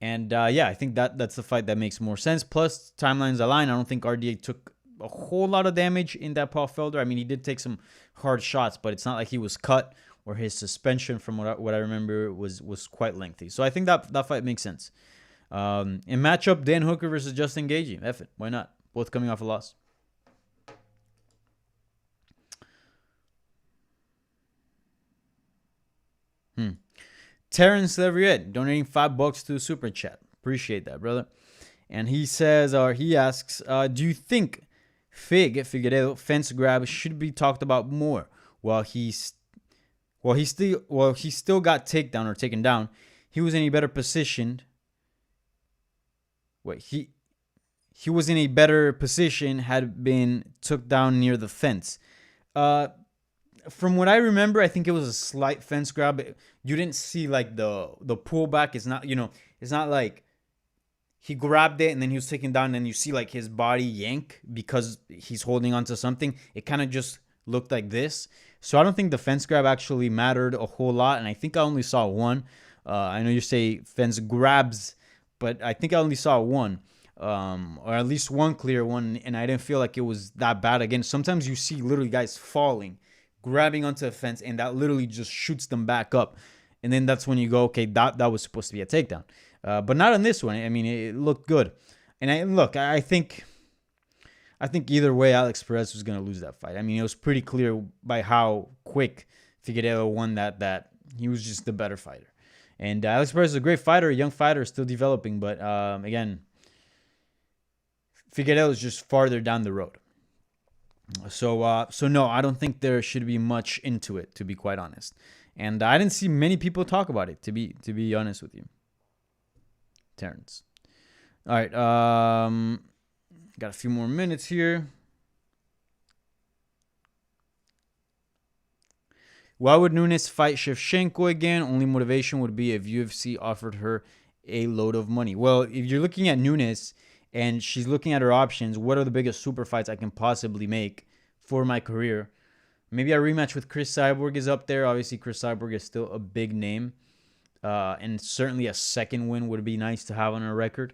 And I think that's the fight that makes more sense. Plus, timelines align. I don't think RDA took a whole lot of damage in that Paul Felder. I mean, he did take some hard shots, but it's not like he was cut or his suspension, from what I remember, was quite lengthy. So I think that fight makes sense. In matchup, Dan Hooker versus Justin Gaethje. F it. Why not? Both coming off a loss. Terrence Levriette donating $5 to the super chat. Appreciate that, brother. And he says, or he asks, do you think Figueiredo fence grab should be talked about more? He still got takedown or taken down. He was in a better position. He was in a better position had been took down near the fence. From what I remember, I think it was a slight fence grab. You didn't see like the pullback. It's not, it's not like he grabbed it and then he was taken down and then you see like his body yank because he's holding onto something. It kind of just looked like this. So I don't think the fence grab actually mattered a whole lot. And I think I only saw one. I know you say fence grabs, but I think I only saw one. Or at least one clear one. And I didn't feel like it was that bad. Again, sometimes you see literally guys falling, grabbing onto a fence, and that literally just shoots them back up. And then that's when you go, okay, that was supposed to be a takedown. But not on this one. I mean, it looked good. And I think either way, Alex Perez was going to lose that fight. I mean, it was pretty clear by how quick Figueiredo won that he was just the better fighter. And Alex Perez is a great fighter, a young fighter, still developing. But again, Figueiredo is just farther down the road. So no, I don't think there should be much into it, to be quite honest. And I didn't see many people talk about it, to be honest with you. Terrence. All right. Got a few more minutes here. Why would Nunes fight Shevchenko again? Only motivation would be if UFC offered her a load of money. Well, if you're looking at Nunes and she's looking at her options, what are the biggest super fights I can possibly make for my career? Maybe a rematch with Chris Cyborg is up there. Obviously, Chris Cyborg is still a big name. And certainly a second win would be nice to have on her record.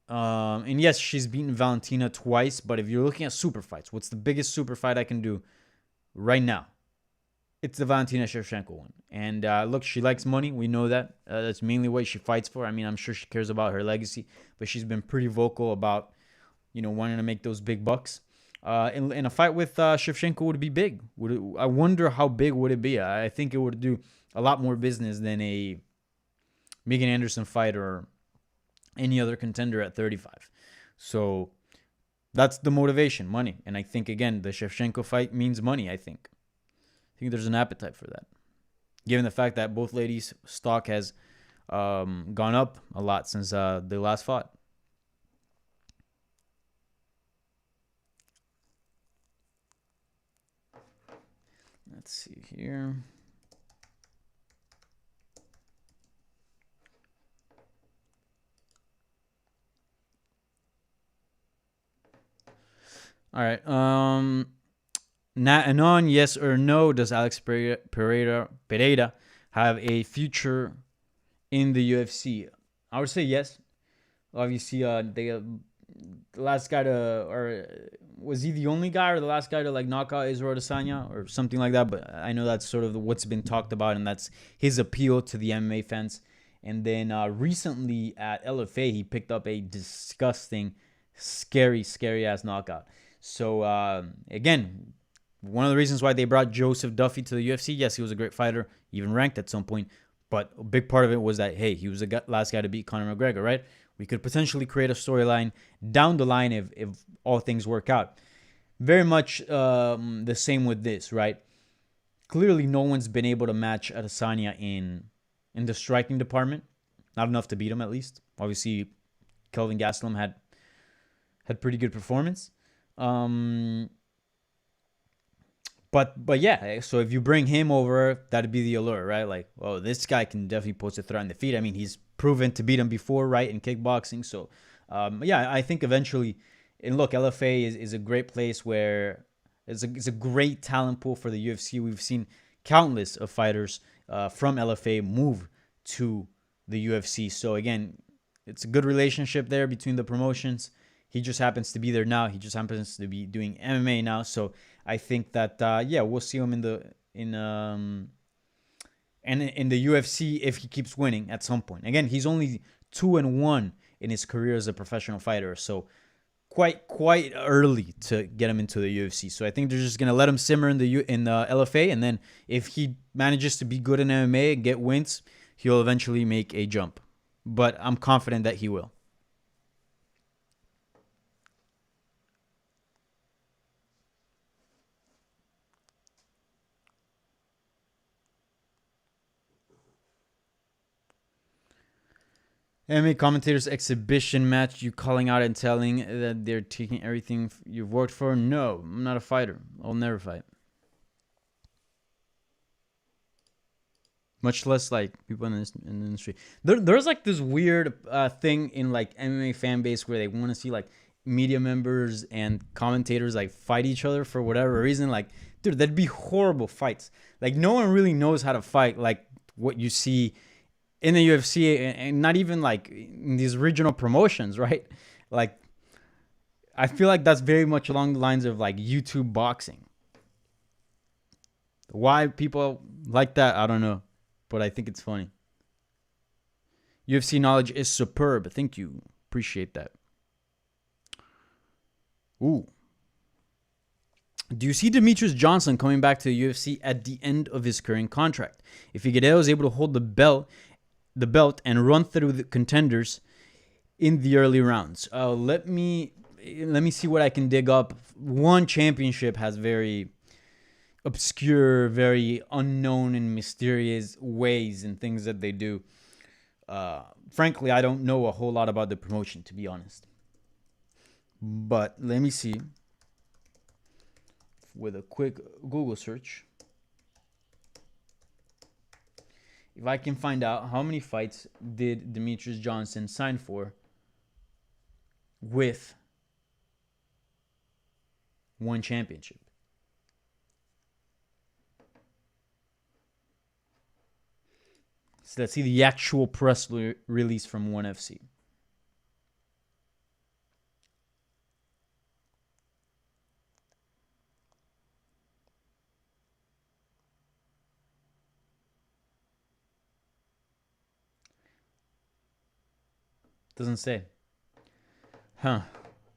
And yes, she's beaten Valentina twice. But if you're looking at super fights, what's the biggest super fight I can do right now? It's the Valentina Shevchenko one. And look, she likes money. We know that. That's mainly what she fights for. I mean, I'm sure she cares about her legacy. But she's been pretty vocal about, wanting to make those big bucks. In a fight with Shevchenko would be big. I wonder how big would it be. I think it would do a lot more business than a Megan Anderson fight or any other contender at 35. So that's the motivation, money. And I think, again, the Shevchenko fight means money, I think. I think there's an appetite for that. Given the fact that both ladies' stock has gone up a lot since they last fought. Let's see here. All right. Anon, yes or no? Does Alex Pereira have a future in the UFC? I would say yes. Obviously, the last guy to, or was he the only guy or the last guy to like knock out Israel Adesanya or something like that? But I know that's sort of what's been talked about, and that's his appeal to the MMA fans. And then recently at LFA, he picked up a disgusting, scary ass knockout. So again, one of the reasons why they brought Joseph Duffy to the UFC, yes, he was a great fighter, even ranked at some point. But a big part of it was that, hey, he was the last guy to beat Conor McGregor, right? We could potentially create a storyline down the line if all things work out. Very much the same with this, right? Clearly, no one's been able to match Adesanya in the striking department. Not enough to beat him, at least. Obviously, Kelvin Gastelum had pretty good performance. But yeah, so if you bring him over, that'd be the allure, right? Like, oh, this guy can definitely pose a threat on the feet. I mean, he's proven to beat him before, right, in kickboxing. So, yeah, I think eventually, and look, LFA is a great place where it's a great talent pool for the UFC. We've seen countless of fighters from LFA move to the UFC. So again, it's a good relationship there between the promotions. He just happens to be there now. He just happens to be doing MMA now. So I think that yeah, we'll see him in the UFC if he keeps winning at some point. Again, he's only 2-1 in his career as a professional fighter, so quite early to get him into the UFC. So I think they're just gonna let him simmer in the LFA, and then if he manages to be good in MMA and get wins, he'll eventually make a jump. But I'm confident that he will. MMA commentators exhibition match, you calling out and telling that they're taking everything you've worked for? No, I'm not a fighter. I'll never fight. Much less like people in the industry. There's like this weird thing in like MMA fan base where they want to see like media members and commentators like fight each other for whatever reason. Like, dude, that'd be horrible fights. Like, no one really knows how to fight like what you see in the UFC, and not even like in these regional promotions, right? Like, I feel like that's very much along the lines of like YouTube boxing. Why people like that, I don't know, but I think it's funny. UFC knowledge is superb. Thank you. Appreciate that. Ooh. Do you see Demetrius Johnson coming back to the UFC at the end of his current contract? If Figueiredo is able to hold the belt and run through the contenders in the early rounds. Let me see what I can dig up. One championship has very obscure, very unknown and mysterious ways and things that they do. Frankly, I don't know a whole lot about the promotion, to be honest. But let me see with a quick Google search if I can find out how many fights did Demetrius Johnson sign for with one championship. So let's see the actual press release from ONE FC. Doesn't say. Huh.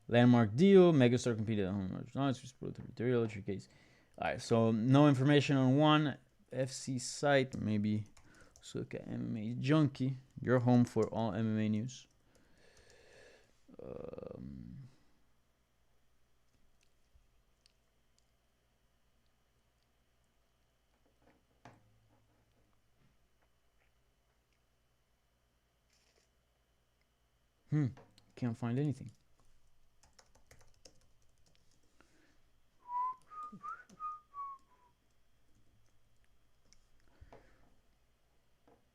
Landmark deal. Megastar competed at home. Material case. Alright, so no information on ONE FC site. Maybe look at MMA Junkie. Your home for all MMA news. Can't find anything.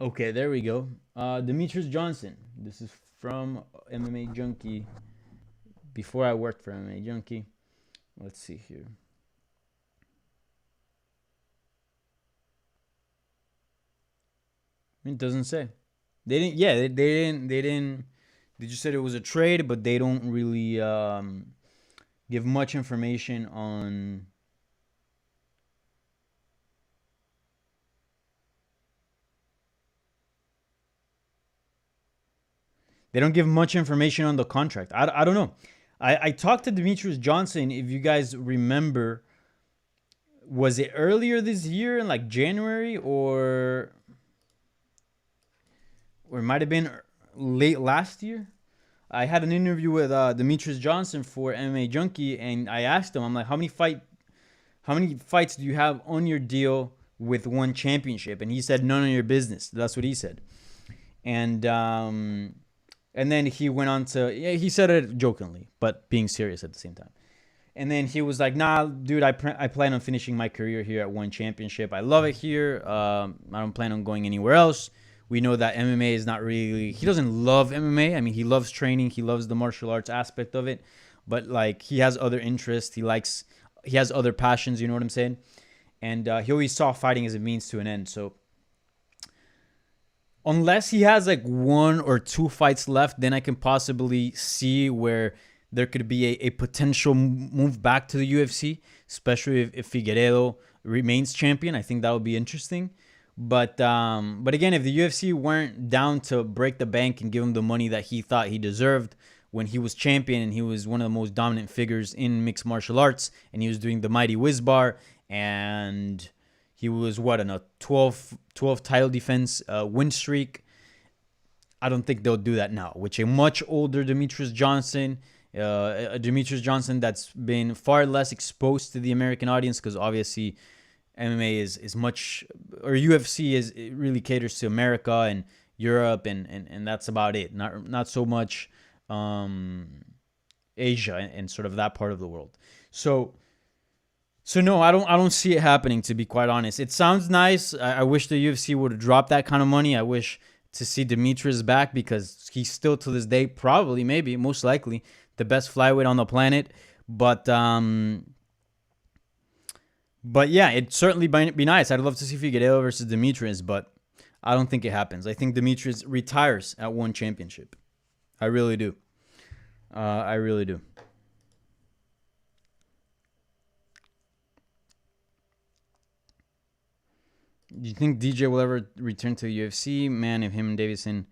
Okay, there we go. Demetrius Johnson. This is from MMA Junkie. Before I worked for MMA Junkie. Let's see here. It doesn't say. They didn't. Yeah, they didn't. They didn't. They just said it was a trade, but they don't really give much information on. They don't give much information on the contract. I don't know. I talked to Demetrius Johnson. If you guys remember, was it earlier this year in like January or it might have been late last year? I had an interview with Demetrius Johnson for MMA Junkie, and I asked him, I'm like, how many fights do you have on your deal with one championship? And he said, none of your business. That's what he said. And then he went on to, yeah, he said it jokingly, but being serious at the same time. And then he was like, nah, dude, I plan on finishing my career here at one championship. I love it here. I don't plan on going anywhere else. We know that MMA is not really, he doesn't love MMA. I mean, he loves training. He loves the martial arts aspect of it. But like, he has other interests. He has other passions, you know what I'm saying? And he always saw fighting as a means to an end. So unless he has like one or two fights left, then I can possibly see where there could be a potential move back to the UFC, especially if Figueiredo remains champion. I think that would be interesting. But again, if the UFC weren't down to break the bank and give him the money that he thought he deserved when he was champion and he was one of the most dominant figures in mixed martial arts, and he was doing the mighty whiz bar, and he was on a 12 title defense win streak. I don't think they'll do that now. Which a much older Demetrius Johnson, that's been far less exposed to the American audience, because obviously MMA is much, or UFC it really caters to America and Europe, and that's about it. Not so much Asia and sort of that part of the world. So no, I don't see it happening, to be quite honest. It sounds nice. I wish the UFC would drop that kind of money. I wish to see Demetrius back, because he's still to this day probably, maybe, most likely the best flyweight on the planet. But yeah, it'd certainly be nice. I'd love to see Figueiredo versus Demetrius, but I don't think it happens. I think Demetrius retires at one championship. I really do. I really do. Do you think DJ will ever return to the UFC? Man, if him and Davison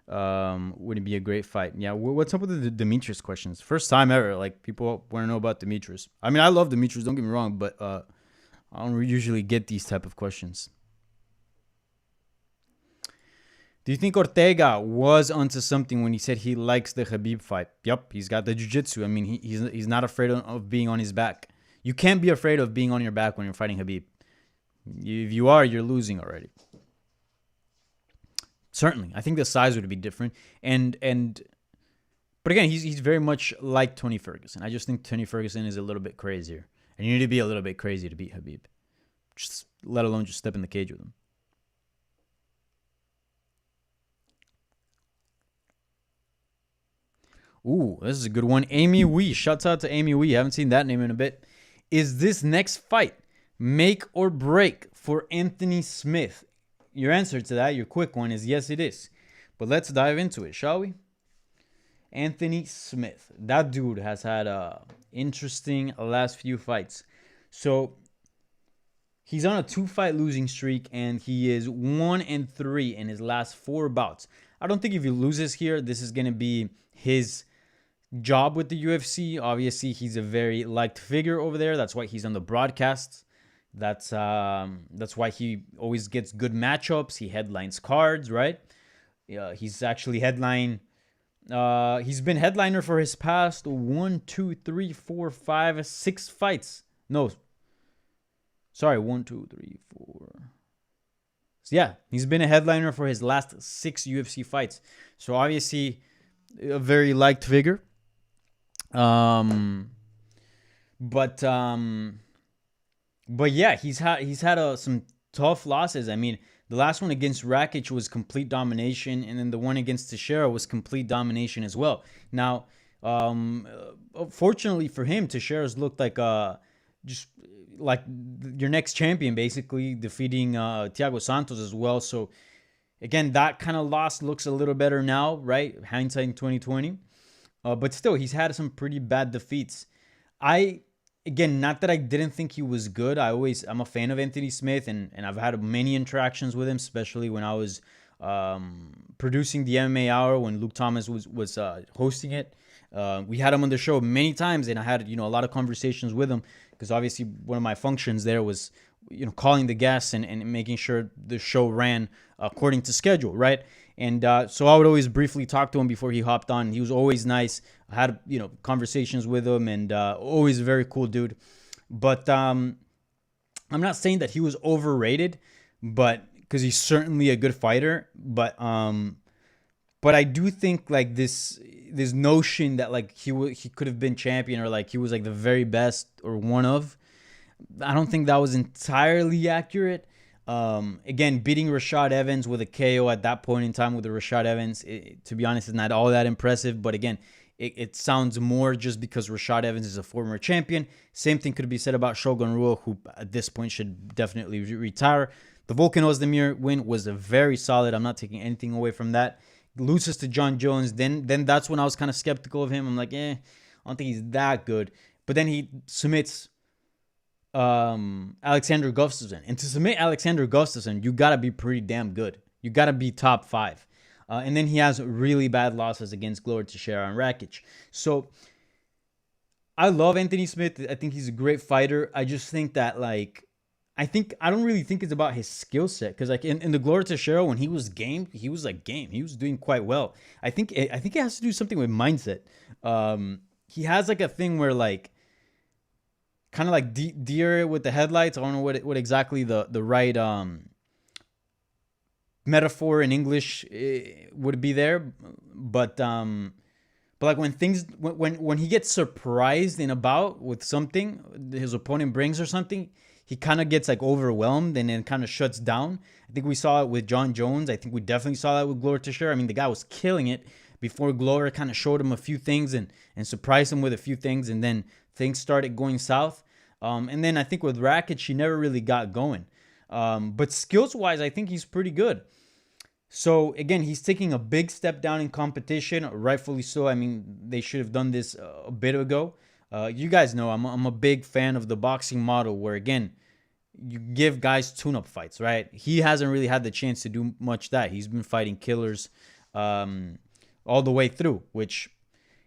would it be a great fight? Yeah, what's up with the Demetrius questions? First time ever. Like, people want to know about Demetrius. I mean, I love Demetrius, don't get me wrong, but I don't usually get these type of questions. Do you think Ortega was onto something when he said he likes the Khabib fight? Yep, he's got the jiu-jitsu. I mean, he's not afraid of being on his back. You can't be afraid of being on your back when you're fighting Khabib. If you are, you're losing already. Certainly, I think the size would be different. But again, he's very much like Tony Ferguson. I just think Tony Ferguson is a little bit crazier, and you need to be a little bit crazy to beat Khabib. Just let alone just step in the cage with him. Ooh, this is a good one. Amy Wee. Shouts out to Amy Wee. Haven't seen that name in a bit. Is this next fight make or break for Anthony Smith? Your answer to that, your quick one, is yes, it is. But let's dive into it, shall we? Anthony Smith. That dude has had a interesting last few fights. So he's on a 2-fight losing streak, and he is 1-3 in his last 4 bouts. I don't think if he loses here, this is going to be his job with the UFC. Obviously, he's a very liked figure over there. That's why he's on the broadcasts. That's why he always gets good matchups. He headlines cards, right? He's actually he's been headliner for his past 1, 2, 3, 4, 5, 6 fights. No, sorry, 1, 2, 3, 4. So yeah, he's been a headliner for his last 6 UFC fights. So obviously, a very liked figure. But yeah, he's had some tough losses. I mean, The last one against Rakic was complete domination, and then the one against Teixeira was complete domination as well. Now, fortunately for him, Teixeira's looked like just like your next champion, basically defeating Thiago Santos as well. So again, that kind of loss looks a little better now, right? Hindsight in 2020. But still, he's had some pretty bad defeats. Again, not that I didn't think he was good. I'm a fan of Anthony Smith, and I've had many interactions with him, especially when I was producing the MMA Hour when Luke Thomas was hosting it. We had him on the show many times, and I had a lot of conversations with him because obviously one of my functions there was calling the guests and making sure the show ran according to schedule, right? And so I would always briefly talk to him before he hopped on. He was always nice. I had conversations with him, and always a very cool dude. But I'm not saying that he was overrated, but because he's certainly a good fighter. But I do think like this notion that like he could have been champion, or like he was like the very best or one of, I don't think that was entirely accurate. Again, beating Rashad Evans with a KO at that point in time with the Rashad Evans, to be honest, is not all that impressive. But again, it sounds more just because Rashad Evans is a former champion. Same thing could be said about Shogun Rua, who at this point should definitely retire. The Volkan Ozdemir win was a very solid. I'm not taking anything away from that. Loses to John Jones. Then that's when I was kind of skeptical of him. I'm like, I don't think he's that good. But then he submits Alexander Gustafsson. And to submit Alexander Gustafsson, you got to be pretty damn good. You got to be top 5. And then he has really bad losses against Glover Teixeira and Rakic. So I love Anthony Smith. I think he's a great fighter. I just think that I don't really think it's about his skill set, because like in the Glover Teixeira, when he was game, he was like game. He was doing quite well. I think it has to do something with mindset. He has like a thing where like kind of like deer with the headlights. I don't know what exactly the right metaphor in English would be there, but like when he gets surprised in a bout with something his opponent brings or something, he kind of gets like overwhelmed and then kind of shuts down. I think we saw it with John Jones. I think we definitely saw that with Glover Teixeira. I mean, the guy was killing it before Glover kind of showed him a few things and surprised him with a few things, and then things started going south. And then I think with Rakic, he never really got going. But skills-wise, I think he's pretty good. So, again, he's taking a big step down in competition, rightfully so. I mean, they should have done this a bit ago. You guys know I'm a big fan of the boxing model where, again, you give guys tune-up fights, right? He hasn't really had the chance to do much of that. He's been fighting killers all the way through, which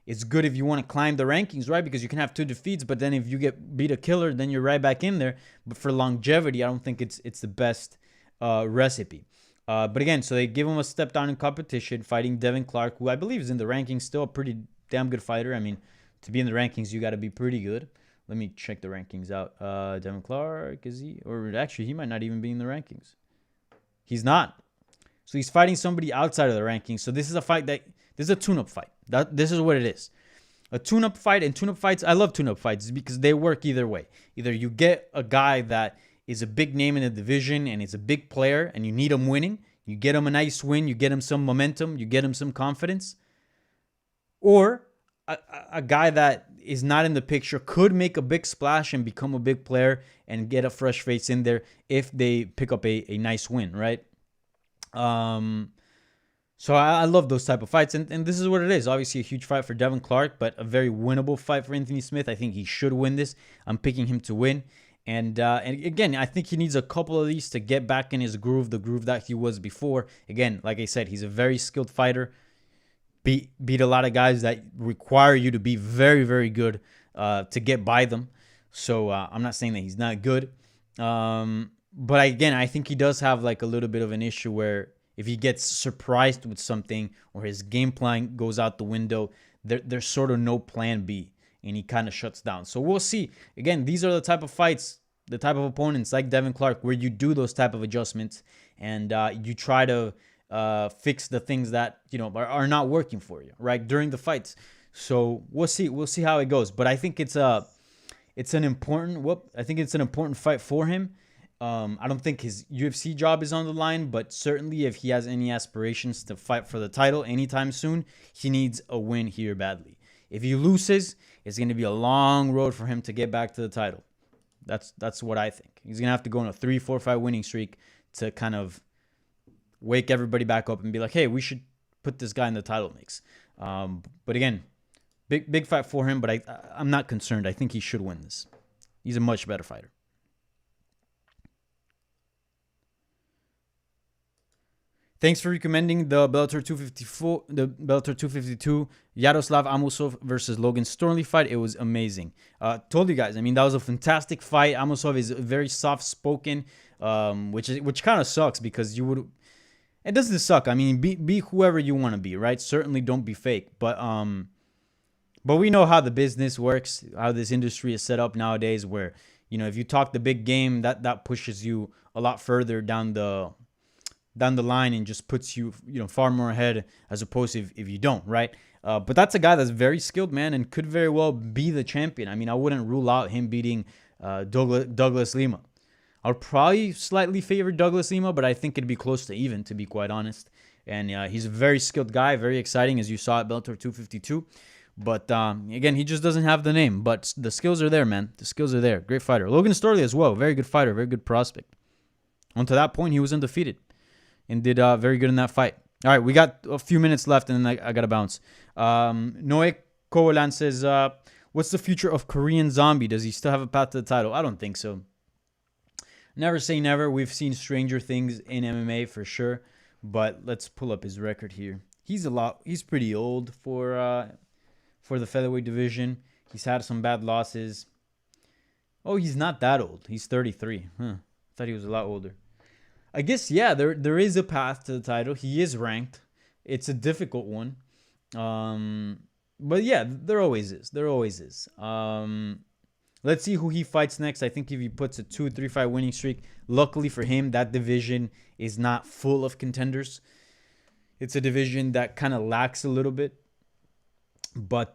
is good if you want to climb the rankings, right? Because you can have 2 defeats, but then if you get beat a killer, then you're right back in there. But for longevity, I don't think it's the best recipe. But again, so they give him a step down in competition, fighting Devin Clark, who I believe is in the rankings, still a pretty damn good fighter. I mean, to be in the rankings, you got to be pretty good. Let me check the rankings out. Devin Clark, is he? Or actually, he might not even be in the rankings. He's not. So he's fighting somebody outside of the rankings. So this is a fight this is a tune-up fight. This is what it is. A tune-up fight, and tune-up fights, I love tune-up fights because they work either way. Either you get a guy that is a big name in the division and is a big player and you need him winning. You get him a nice win. You get him some momentum. You get him some confidence. Or a guy that is not in the picture could make a big splash and become a big player and get a fresh face in there if they pick up a nice win, right? So I love those type of fights, and this is what it is. Obviously, a huge fight for Devin Clark, but a very winnable fight for Anthony Smith. I think he should win this. I'm picking him to win. And again, I think he needs a couple of these to get back in his groove, the groove that he was before. Again, like I said, he's a very skilled fighter. Beat a lot of guys that require you to be very, very good to get by them. So I'm not saying that he's not good. But again, I think he does have like a little bit of an issue where if he gets surprised with something or his game plan goes out the window, there's sort of no plan B. And he kind of shuts down. So we'll see. Again, these are the type of fights, the type of opponents like Devin Clark, where you do those type of adjustments and you try to fix the things that are not working for you, right, during the fights. So we'll see. We'll see how it goes. But I think it's an important fight for him. I don't think his UFC job is on the line, but certainly if he has any aspirations to fight for the title anytime soon, he needs a win here badly. If he loses, it's going to be a long road for him to get back to the title. That's what I think. He's going to have to go on a 3-4-5 winning streak to kind of wake everybody back up and be like, hey, we should put this guy in the title mix. But again, big fight for him, but I'm not concerned. I think he should win this. He's a much better fighter. Thanks for recommending the Bellator 254, the Bellator 252 Yaroslav Amosov versus Logan Storley fight. It was amazing. Told you guys, I mean, that was a fantastic fight. Amosov is very soft-spoken, which kind of sucks because you would. It doesn't suck. I mean, be whoever you want to be, right? Certainly don't be fake, but we know how the business works, how this industry is set up nowadays. Where if you talk the big game, that pushes you a lot further down the line and just puts you far more ahead as opposed to if you don't, right? But that's a guy that's very skilled, man, and could very well be the champion. I mean, I wouldn't rule out him beating Douglas Lima. I would probably slightly favor Douglas Lima, but I think it'd be close to even, to be quite honest. And he's a very skilled guy, very exciting, as you saw at Bellator 252. But again, he just doesn't have the name. But the skills are there, man. The skills are there. Great fighter. Logan Storley as well. Very good fighter. Very good prospect. Until that point, he was undefeated and did very good in that fight. All right, we got a few minutes left, and then I got to bounce. Noe Kowalan says, what's the future of Korean Zombie? Does he still have a path to the title? I don't think so. Never say never. We've seen stranger things in MMA for sure. But let's pull up his record here. He's pretty old for the featherweight division. He's had some bad losses. Oh, he's not that old. He's 33. I thought he was a lot older. I guess, yeah, there is a path to the title. He is ranked. It's a difficult one. But yeah, there always is. There always is. Let's see who he fights next. I think if he puts a 2-3 fight winning streak, luckily for him, that division is not full of contenders. It's a division that kind of lacks a little bit. But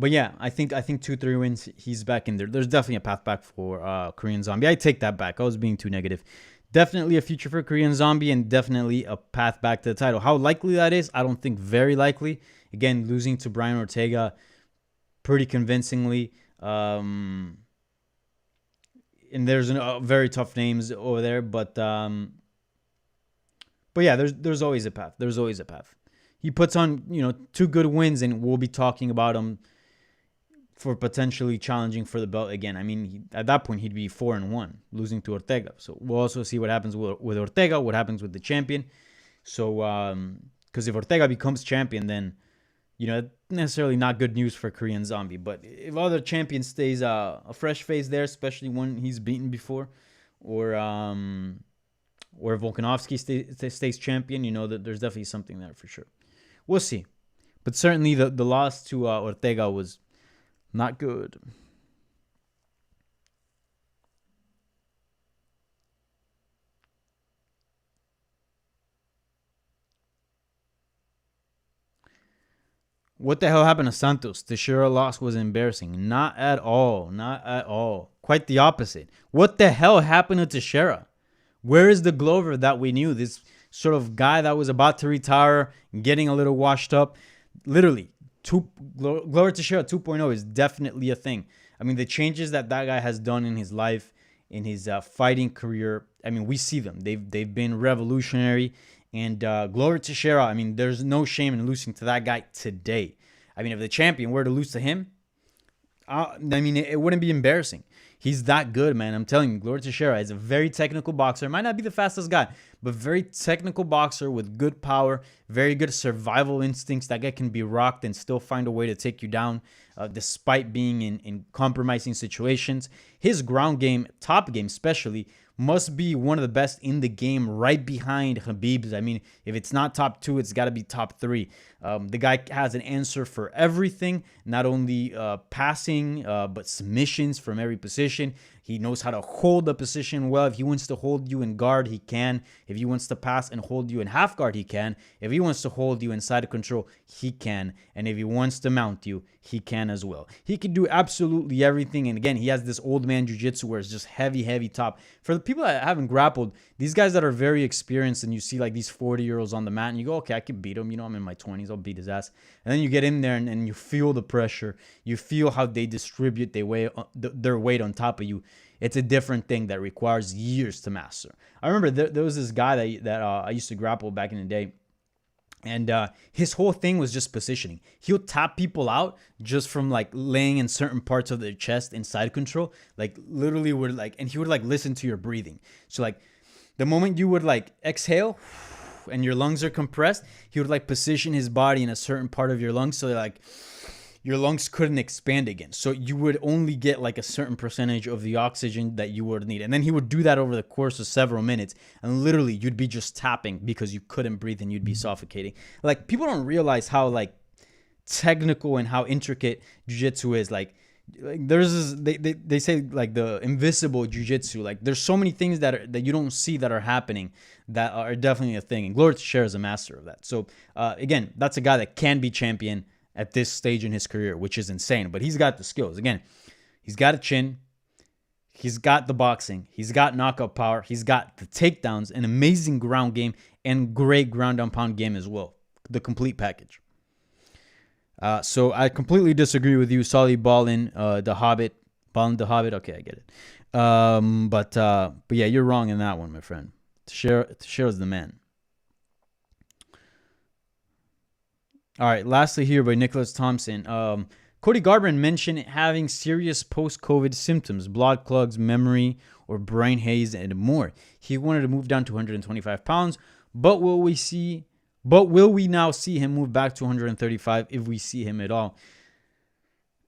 yeah, I think 2-3 wins, he's back in there. There's definitely a path back for Korean Zombie. I take that back. I was being too negative. Definitely a future for Korean Zombie and definitely a path back to the title. How likely that is, I don't think very likely. Again, losing to Brian Ortega pretty convincingly. And there's very tough names over there, but yeah, there's always a path. There's always a path. He puts on 2 good wins, and we'll be talking about him for potentially challenging for the belt again. I mean, at that point, he'd be 4-1, losing to Ortega. So we'll also see what happens with Ortega, what happens with the champion. So, because if Ortega becomes champion, then, necessarily not good news for Korean Zombie. But if other champion stays a fresh face there, especially one he's beaten before, or Volkanovski stays champion, that there's definitely something there for sure. We'll see. But certainly the loss to Ortega was not good. What the hell happened to Santos? Teixeira loss was embarrassing. Not at all. Not at all. Quite the opposite. What the hell happened to Teixeira? Where is the Glover that we knew? This sort of guy that was about to retire, getting a little washed up. Literally, Glover Teixeira 2.0 is definitely a thing. I mean, the changes that guy has done in his life, in his fighting career, I mean, we see them. They've been revolutionary. And Glover Teixeira, I mean, there's no shame in losing to that guy today. I mean, if the champion were to lose to him, I mean, it wouldn't be embarrassing. He's that good, man. I'm telling you, Glover Teixeira is a very technical boxer. Might not be the fastest guy, but very technical boxer with good power, very good survival instincts. That guy can be rocked and still find a way to take you down despite being in compromising situations. His ground game, top game especially, must be one of the best in the game, right behind Khabib's. I mean, if it's not top 2, it's got to be top 3. The guy has an answer for everything, not only passing, but submissions from every position. He knows how to hold the position well. If he wants to hold you in guard, he can. If he wants to pass and hold you in half guard, he can. If he wants to hold you inside of control, he can. And if he wants to mount you, he can as well. He can do absolutely everything. And again, he has this old man jiu-jitsu where it's just heavy, heavy top. For the people that haven't grappled, these guys that are very experienced, and you see like these 40-year-olds on the mat, and you go, okay, I can beat him. I'm in my 20s. I'll beat his ass. And then you get in there and you feel the pressure. You feel how they distribute their weight on top of you. It's a different thing that requires years to master. I remember there was this guy that I used to grapple back in the day. And his whole thing was just positioning. He'll tap people out just from like laying in certain parts of their chest in side control. Like literally would like, and he would like listen to your breathing. So like the moment you would like exhale and your lungs are compressed, he would like position his body in a certain part of your lungs. So like your lungs couldn't expand again. So you would only get like a certain percentage of the oxygen that you would need. And then he would do that over the course of several minutes. And literally you'd be just tapping because you couldn't breathe and you'd be suffocating. Like people don't realize how like technical and how intricate jiu-jitsu is. Like there's this, they say like the invisible jiu-jitsu. Like there's so many things that you don't see that are happening that are definitely a thing. And Gloria Teixeira is a master of that. So again, that's a guy that can be champion at this stage in his career, which is insane. But he's got the skills. Again, he's got a chin. He's got the boxing. He's got knockout power. He's got the takedowns, an amazing ground game, and great ground and pound game as well. The complete package. So I completely disagree with you, Solly Ballin, the Hobbit. Ballin the Hobbit. Okay, I get it. But yeah, you're wrong in that one, my friend. Teixeira's the man. All right, lastly here by Nicholas Thompson. Cody Garbrandt mentioned having serious post-COVID symptoms, blood clogs, memory, or brain haze, and more. He wanted to move down to 125 pounds, but will we now see him move back to 135 if we see him at all?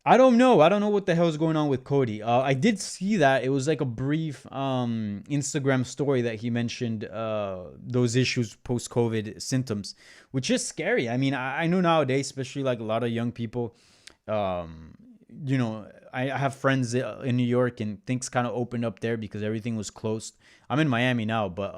I don't know. I don't know what the hell is going on with Cody. I did see that. It was like a brief Instagram story that he mentioned those issues, post-COVID symptoms, which is scary. I mean, I know nowadays, especially like a lot of young people, I have friends in New York and things kind of opened up there because everything was closed. I'm in Miami now, but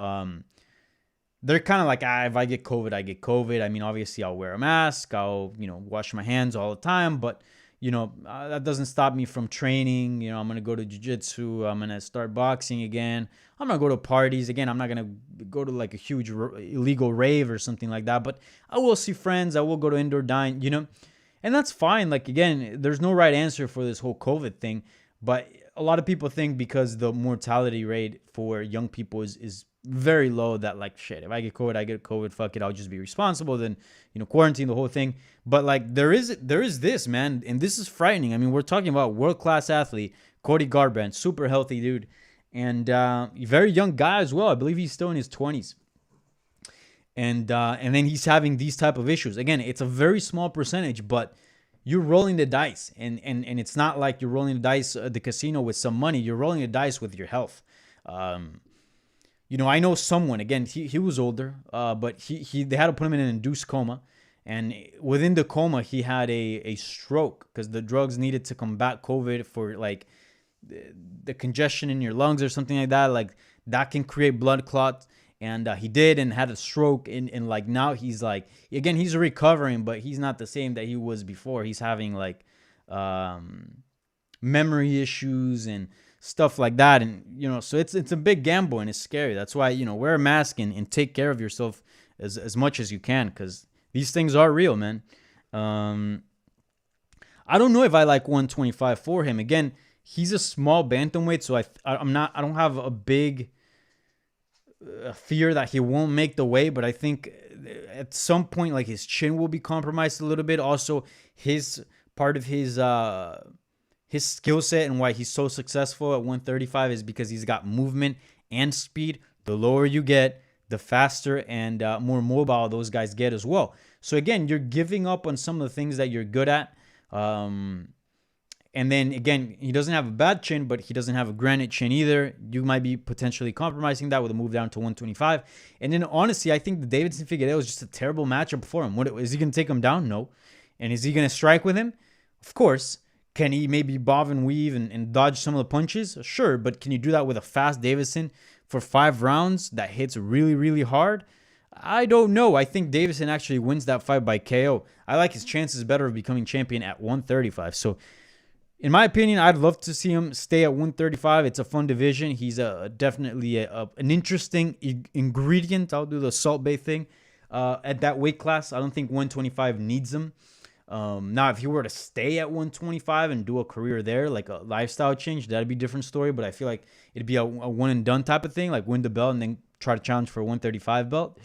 they're kind of like, if I get COVID, I get COVID. I mean, obviously I'll wear a mask. I'll, wash my hands all the time, but that doesn't stop me from training. I'm going to go to jiu-jitsu. I'm going to start boxing again. I'm going to go to parties again. I'm not going to go to like a huge illegal rave or something like that, but I will see friends. I will go to indoor dining, and that's fine. Like, again, there's no right answer for this whole COVID thing, but a lot of people think because the mortality rate for young people is very low that like, shit, if I get COVID, I get COVID, fuck it, I'll just be responsible, then quarantine the whole thing. But like there is this, man, and this is frightening. I mean, we're talking about world-class athlete Cody Garbrandt, super healthy dude, and very young guy as well. I believe he's still in his 20s, and then he's having these type of issues. Again, it's a very small percentage, but you're rolling the dice, and it's not like you're rolling the dice at the casino with some money. You're rolling the dice with your health. I know someone, again, he was older, but they had to put him in an induced coma. And within the coma, he had a stroke because the drugs needed to combat COVID for like the congestion in your lungs or something like that. Like that can create blood clots. And he did and had a stroke. And like now he's like, again, he's recovering, but he's not the same that he was before. He's having like memory issues and stuff like that. And, so it's a big gamble and it's scary. That's why, wear a mask and take care of yourself as much as you can, because these things are real, man. I don't know if I like 125 for him. Again, he's a small bantamweight, so I don't have a big fear that he won't make the weight, but I think at some point, like, his chin will be compromised a little bit. Also, his part of his skill set and why he's so successful at 135 is because he's got movement and speed. The lower you get, the faster and more mobile those guys get as well. So again, you're giving up on some of the things that you're good at. And then again, he doesn't have a bad chin, but he doesn't have a granite chin either. You might be potentially compromising that with a move down to 125. And then honestly, I think the Davidson Figueiredo is just a terrible matchup for him. Is he going to take him down? No. And is he going to strike with him? Of course. Can he maybe bob and weave and dodge some of the punches? Sure, but can you do that with a fast Davison for 5 rounds that hits really, really hard? I don't know. I think Davison actually wins that fight by KO. I like his chances better of becoming champion at 135. So, in my opinion, I'd love to see him stay at 135. It's a fun division. He's definitely an interesting ingredient. I'll do the Salt Bay thing at that weight class. I don't think 125 needs him. Now, if he were to stay at 125 and do a career there, like a lifestyle change, that'd be a different story. But I feel like it'd be a one and done type of thing, like win the belt and then try to challenge for a 135 belt.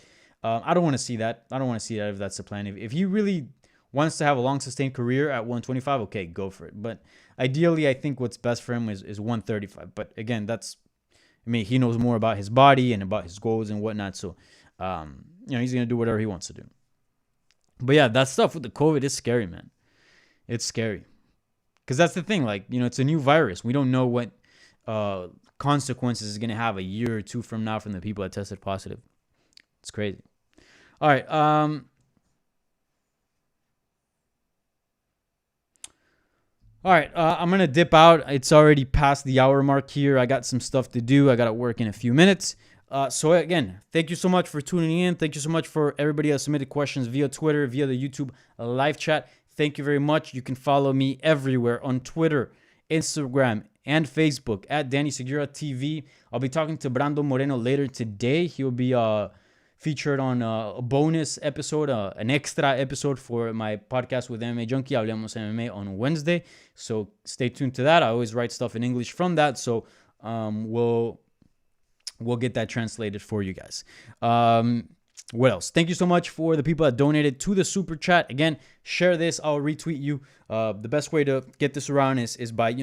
I don't want to see that. I don't want to see that if that's the plan. If he really wants to have a long sustained career at 125, okay, go for it. But ideally, I think what's best for him is 135. But again, he knows more about his body and about his goals and whatnot. So, he's going to do whatever he wants to do. But yeah, that stuff with the COVID is scary, man. It's scary. Because that's the thing. Like, it's a new virus. We don't know what consequences it's going to have a year or two from now from the people that tested positive. It's crazy. All right. All right. I'm going to dip out. It's already past the hour mark here. I got some stuff to do. I got to work in a few minutes. So again, thank you so much for tuning in. Thank you so much for everybody that submitted questions via Twitter, via the YouTube live chat. Thank you very much. You can follow me everywhere on Twitter, Instagram, and Facebook at Danny Segura TV. I'll be talking to Brando Moreno later today. He will be featured on a bonus episode, an extra episode for my podcast with MMA Junkie, Hablemos MMA, on Wednesday. So stay tuned to that. I always write stuff in English from that. So we'll get that translated for you guys. What else? Thank you so much for the people that donated to the super chat. Again, share this. I'll retweet you. The best way to get this around is by,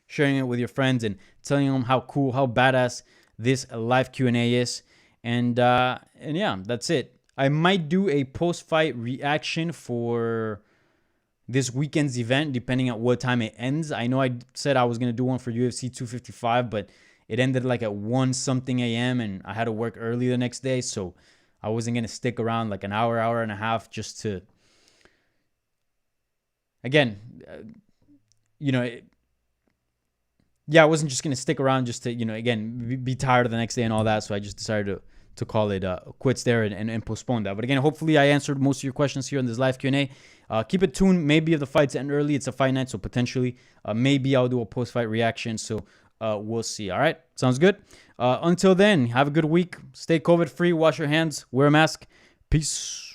sharing it with your friends and telling them how cool, how badass this live Q&A is. And yeah, that's it. I might do a post-fight reaction for this weekend's event, depending on what time it ends. I know I said I was going to do one for UFC 255, but it ended like at 1 something a.m. and I had to work early the next day. So I wasn't going to stick around like an hour, hour and a half just to, again, I wasn't just going to stick around just to, again, be tired of the next day and all that. So I just decided to call it quits there and postpone that. But again, hopefully I answered most of your questions here on this live Q&A. Keep it tuned. Maybe if the fights end early, it's a fight night. So potentially, maybe I'll do a post-fight reaction. So we'll see. All right. Sounds good. Until then, have a good week. Stay COVID-free. Wash your hands. Wear a mask. Peace.